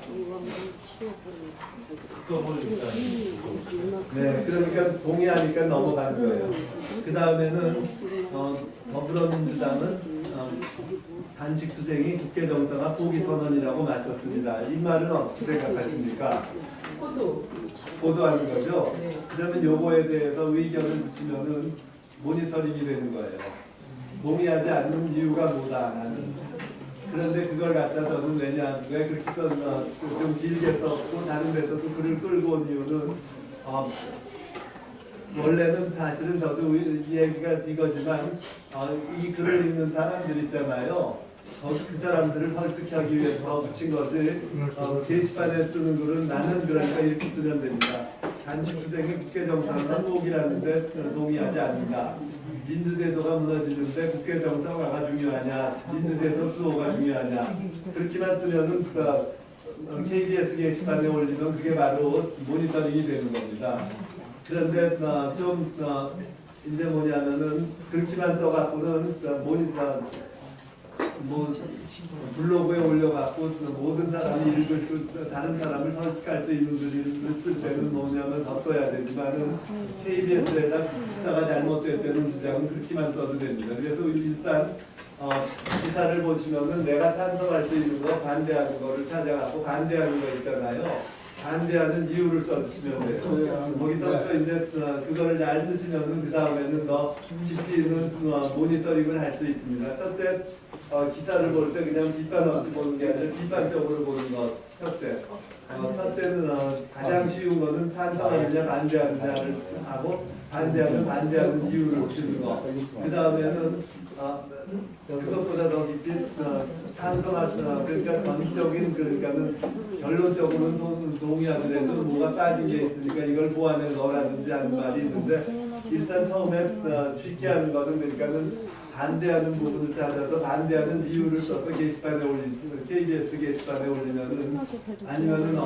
네, 그러니까 동의하니까 넘어가는 거예요. 그 다음에는 더불어민주당은 단식 투쟁이 국회 정상화 포기 선언이라고 맞섰습니다. 이 말은 어떻게 생각하십니까? 보도하는 거죠. 그러면 요거에 대해서 의견을 붙이면은 모니터링이 되는 거예요. 동의하지 않는 이유가 뭐다 나는. 그런데 그걸 갖다 저는 왜 그렇게 좀 길게 썼고 다른 데서도 글을 끌고 온 이유는 원래는 사실은 저도 이 얘기가 이거지만 이 글을 읽는 사람들 있잖아요. 그 사람들을 설득하기 위해서 붙인 거지. 게시판에 쓰는 글은 나는 그러니까 이렇게 쓰면 됩니다. 단식 투쟁이 국회 정상화 포기라는데 동의하지 않는다. 민주제도가 무너지는데 국회 정상화가 중요하냐, 민주제도 수호가 중요하냐. 그렇게만 쓰면은 KBS 게시판에 올리면 그게 바로 모니터링이 되는 겁니다. 그런데 좀 이제 뭐냐면은 그렇게만 써갖고는 블로그에 올려갖고 모든 사람이 읽을 다른 사람을 설득할 수 있는 글을 쓸 때는 뭐냐면 더 써야 되지만은 KBS에다 기사가 잘못됐다는 주장은 그렇게만 써도 됩니다. 그래서 일단 기사를 보시면은 내가 찬성할 수 있는 거 반대하는 거를 찾아갖고 반대하는 거 있잖아요. 반대하는 이유를 써주시면 돼요. 거기서부터 이제 그거를 잘 쓰시면은 그 다음에는 더 깊이 있는 모니터링을 할 수 있습니다. 첫째, 기사를 볼 때 그냥 비판 없이 보는 게 아니라 비판적으로 보는 것. 첫째는 가장 쉬운 거는 찬성하느냐 반대하느냐를 하고 반대하면 반대하는 이유를 붙이는 거. 그 다음에는 그것보다 더 깊이 그러니까 전적인 그러니까는 결론적으로는 동의하더라도 뭐가 빠진 게 있으니까 이걸 보완해 넣으라든지 하는 말이 있는데 일단 처음에 쉽게 하는 거는 그러니까는 반대하는 부분을 찾아서 반대하는 이유를 써서 게시판에 KBS 게시판에 올리면은 아니면은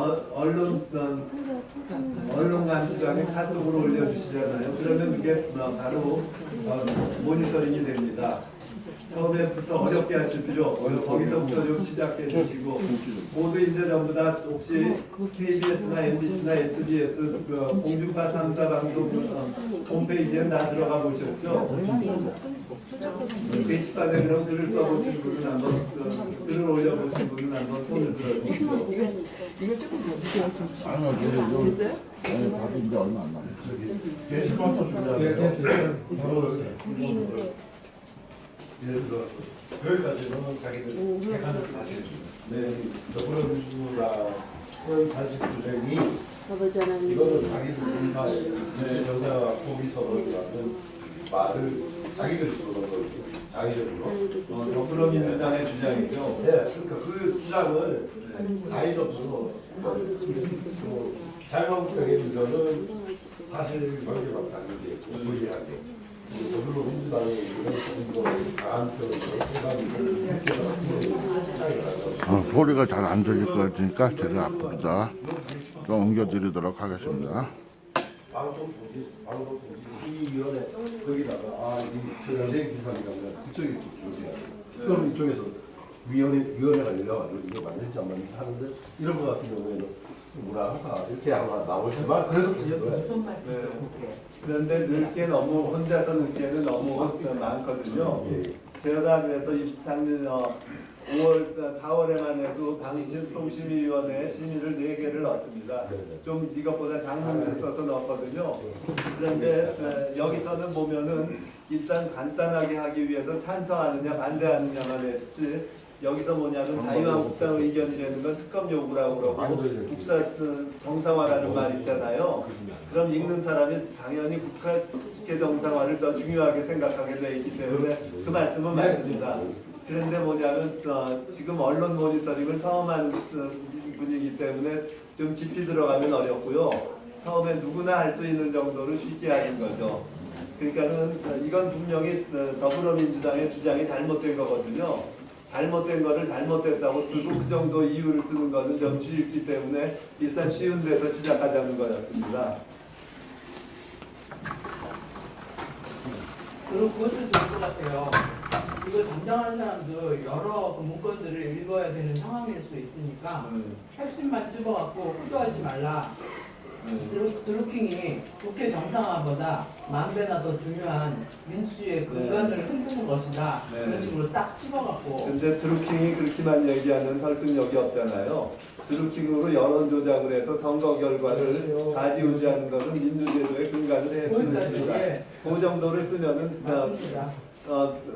언론감시관에 카톡으로 올려주시잖아요. 그러면 그게 바로 모니터링이 됩니다. 처음에부터 어렵게 하실 필요 없고요. 거기서부터 좀 시작해 주시고 모두 이제 전부 다 혹시 KBS나 MBC나 SBS 공중파 3사 방송 홈페이지에 다 들어가 보셨죠? 게시판에 그런 글을 써보신 분은 한번 글을 올려보신 분은 한번 손을 들어주시고 이거 조금 아니, 봐도 이제 얼마 안 남았어요. 게시판 써주잖아요. 여기까지는 자기들 객관적 사실입니다. 더불어민주당은 단식 투쟁이 이거는 자기들 의사예요. 정상화 포기 선언이라는 말을 자기들이 그런 거죠. 자의적으로. 더불어민주당의 주장이죠. 네, 그러니까 그 주장을 자의적으로 자유한국당의 주장은 사실 관계가 다른 게 무리하게. 더불어민주당이 이런 식으로 강한 표현을 해가지고 소리가 잘 안 들릴 것 같으니까 제가 앞으로다 좀 옮겨드리도록 하겠습니다. 방송통신위원회 거기다가 이 연예인 기사이라면 이쪽에 그럼 이쪽에서 위원회가 열려가지고 이게 맞는지 안 맞는지 하는데 이런 거 같은 경우에는 뭐라 할까 이렇게 아마 나올지만 그래도 그런데 늦게 너무 혼자서 늦게는 너무 많거든요. 제가 그래서 작년 4월에만 해도 방송심의위원회 심의를 4개를 넣었습니다. 좀 이것보다 작년에 써서 넣었거든요. 그런데 여기서는 보면은 일단 간단하게 하기 위해서 찬성하느냐 반대하느냐만 했지, 여기서 뭐냐면 자유한국당 의견이라는 건 특검 요구라고 그러고 국사 정상화라는 말 있잖아요. 그럼 읽는 사람이 당연히 국회 정상화를 더 중요하게 생각하게 돼 있기 때문에 그 말씀은 맞습니다. 그런데 뭐냐면 지금 언론 모니터링을 처음 하는 분이기 때문에 좀 깊이 들어가면 어렵고요. 처음에 누구나 할 수 있는 정도로 쉽게 하는 거죠. 그러니까는 이건 분명히 더불어민주당의 주장이 잘못된 거거든요. 잘못된 거를 잘못됐다고 쓰고 그 정도 이유를 쓰는 것은 좀 쉽기 때문에 일단 쉬운 데서 시작하자는 거였습니다. 그리고 그것도 좋을 것 같아요. 이거 담당하는 사람도 여러 그 문건들을 읽어야 되는 상황일 수 있으니까 핵심만 집어갖고 후도하지 말라. 드루킹이 국회 정상화보다 만 배나 더 중요한 민주주의의 근간을 흔드는 것이다. 그런 식으로 딱 집어갖고. 근데 드루킹이 그렇게만 얘기하는 설득력이 없잖아요. 드루킹으로 여론 조작을 해서 선거 결과를 좌지우지하는 것은 민주제도의 근간을 해치니까 그 정도를 쓰면은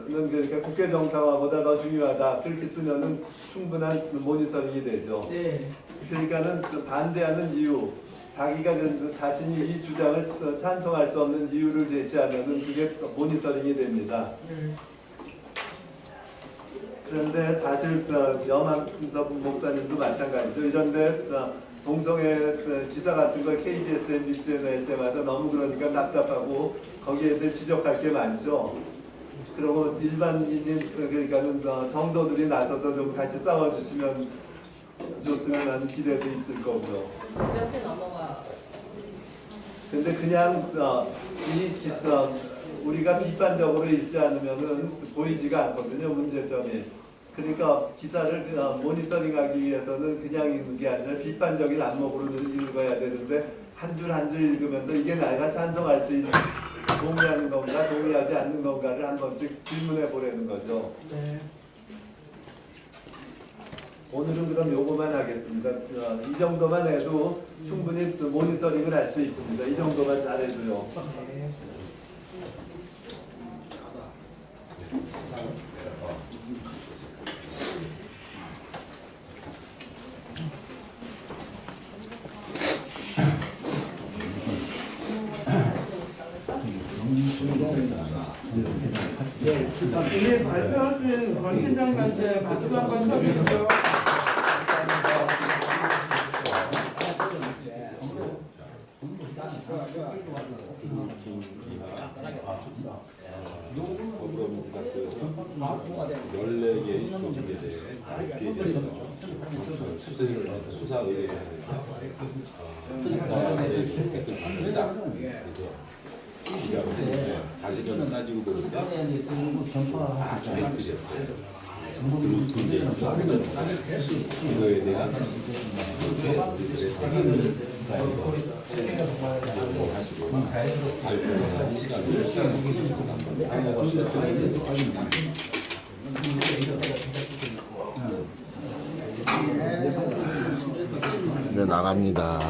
그러니까 국회 정상화보다 더 중요하다. 그렇게 쓰면은 충분한 모니터링이 되죠. 네. 그러니까는 반대하는 이유, 자기가 자신이 이 주장을 찬성할 수 없는 이유를 제시하면은 그게 모니터링이 됩니다. 그런데 사실 염한섭 목사님도 마찬가지죠. 이런데 동성애 기사 같은 걸 KBS, MBC에 낼 때마다 너무 그러니까 답답하고 거기에 대해 지적할 게 많죠. 그리고 일반인인 그러니까는 성도들이 나서서 좀 같이 싸워주시면 좋으면 하는 기대도 있을 거고요. 이렇게 넘어가. 근데 그냥 우리가 비판적으로 읽지 않으면은 보이지가 않거든요, 문제점이. 그러니까 기사를 모니터링하기 위해서는 그냥 읽는 게 아니라 비판적인 안목으로 읽어야 되는데 한 줄 한 줄 읽으면서 이게 내가 찬성할 수 있는, 동의하는 건가 동의하지 않는 건가를 한 번씩 질문해 보라는 거죠. 네. 오늘은 그럼 요거만 하겠습니다. 이 정도만 해도 충분히 모니터링을 할 수 있습니다. 이 정도만 잘해도요. 네. 오늘 발표하신 권 팀장님한테 박수 한번 쳐주세요. 더불어민주당 14개의 조직에 대해 RP에 대해서 수사 의뢰를 합니다. 그래서 자기는 따지고 보니까 이거에 대한 이제 나갑니다.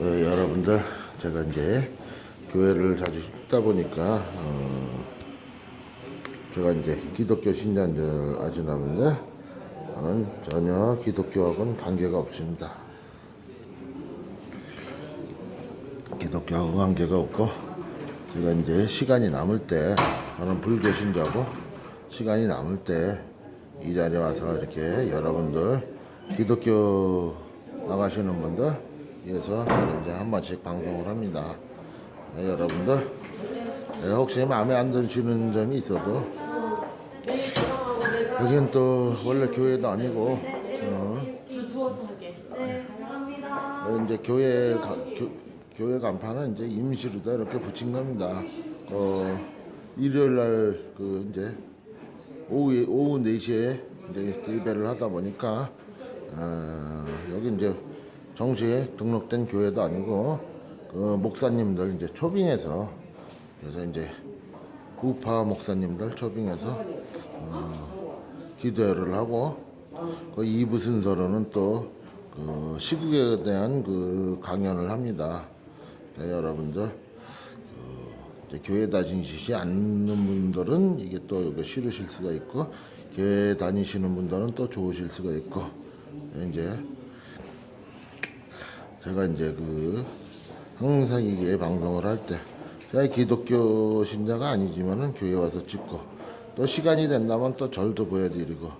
여러분들, 제가 이제 교회를 자주 읽다 보니까 제가 이제 기독교 신자인 줄 아시나는데 저는 전혀 기독교하고는 관계가 없습니다. 기독교하고 관계가 없고, 제가 이제 시간이 남을 때, 저는 불교 신자고 시간이 남을 때 이 자리에 와서 이렇게 여러분들 기독교 나가시는 분들 위해서 제가 이제 한 번씩 방송을 합니다. 네, 여러분들, 혹시 마음에 안 드시는 점이 있어도, 여긴 또 원래 교회도 아니고 이제 교회 간판은 이제 임시로다 이렇게 붙인 겁니다. 일요일 날 이제 오후 4시에 이제 예배를 하다 보니까 여기 이제 정식에 등록된 교회도 아니고 그 목사님들 이제 초빙해서, 그래서 이제 우파 목사님들 초빙해서 기도회를 하고, 그 2부 순서로는 또 그 시국에 대한 그 강연을 합니다. 네, 여러분들 이제 교회 다니시지 않는 분들은 이게 또 이거 싫으실 수가 있고, 교회 다니시는 분들은 또 좋으실 수가 있고, 이제 제가 이제 그 항상 이게 방송을 할 때, 제가 기독교 신자가 아니지만은 교회 와서 찍고, 또 시간이 된다면 또 절도 보여드리고,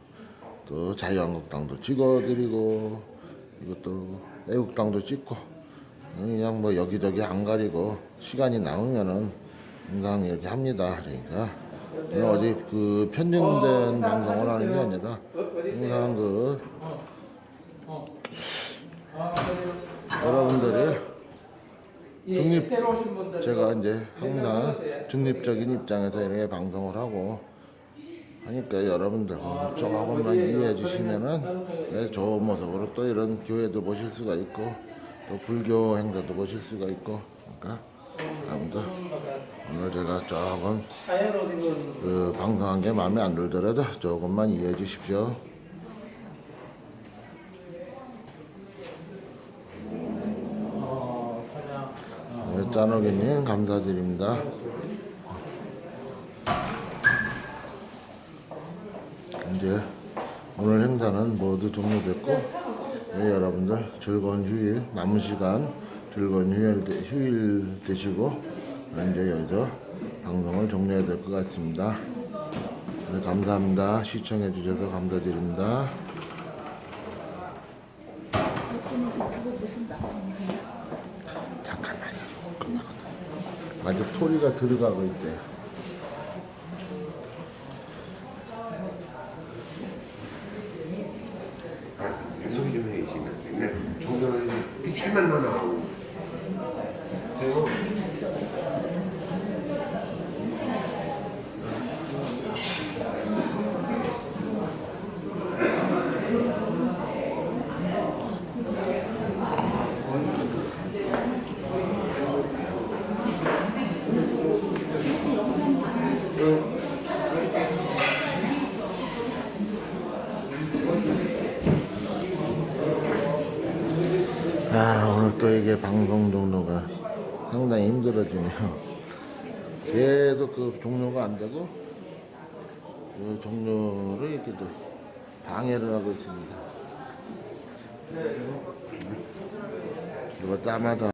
또 자유한국당도 찍어드리고, 이것도 애국당도 찍고, 그냥 뭐 여기저기 안 가리고 시간이 남으면은 항상 이렇게 합니다. 그러니까 어디 그 편집된 방송을 하는 게 아니라 항상 그 여러분들이 제가 이제 항상 중립적인 입장에서 이렇게 방송을 하고 하니까, 여러분들 조금만 이해해 주시면은 좋은 모습으로 또 이런 교회도 보실 수가 있고, 또 불교 행사도 보실 수가 있고, 그러니까 아무튼 오늘 제가 조금 그 방송한 게 마음에 안 들더라도 조금만 이해해 주십시오. 네, 짜노기님 감사드립니다. 이제 오늘 행사는 모두 종료됐고, 네, 여러분들 즐거운 휴일, 남은 시간 즐거운 휴일 되시고, 이제 여기서 방송을 종료해야 될 것 같습니다. 네, 감사합니다. 시청해 주셔서 감사드립니다. 잠깐만요. 아직 소리가 들어가고 있어요. 소리 좀 해야지. 맨날 정전하는 빛만 나나. 오늘 또 이게 방송 종료가 상당히 힘들어지네요. 계속 그 종료가 안 되고, 그 종료를 이렇게 또 방해를 하고 있습니다. 이거 따마다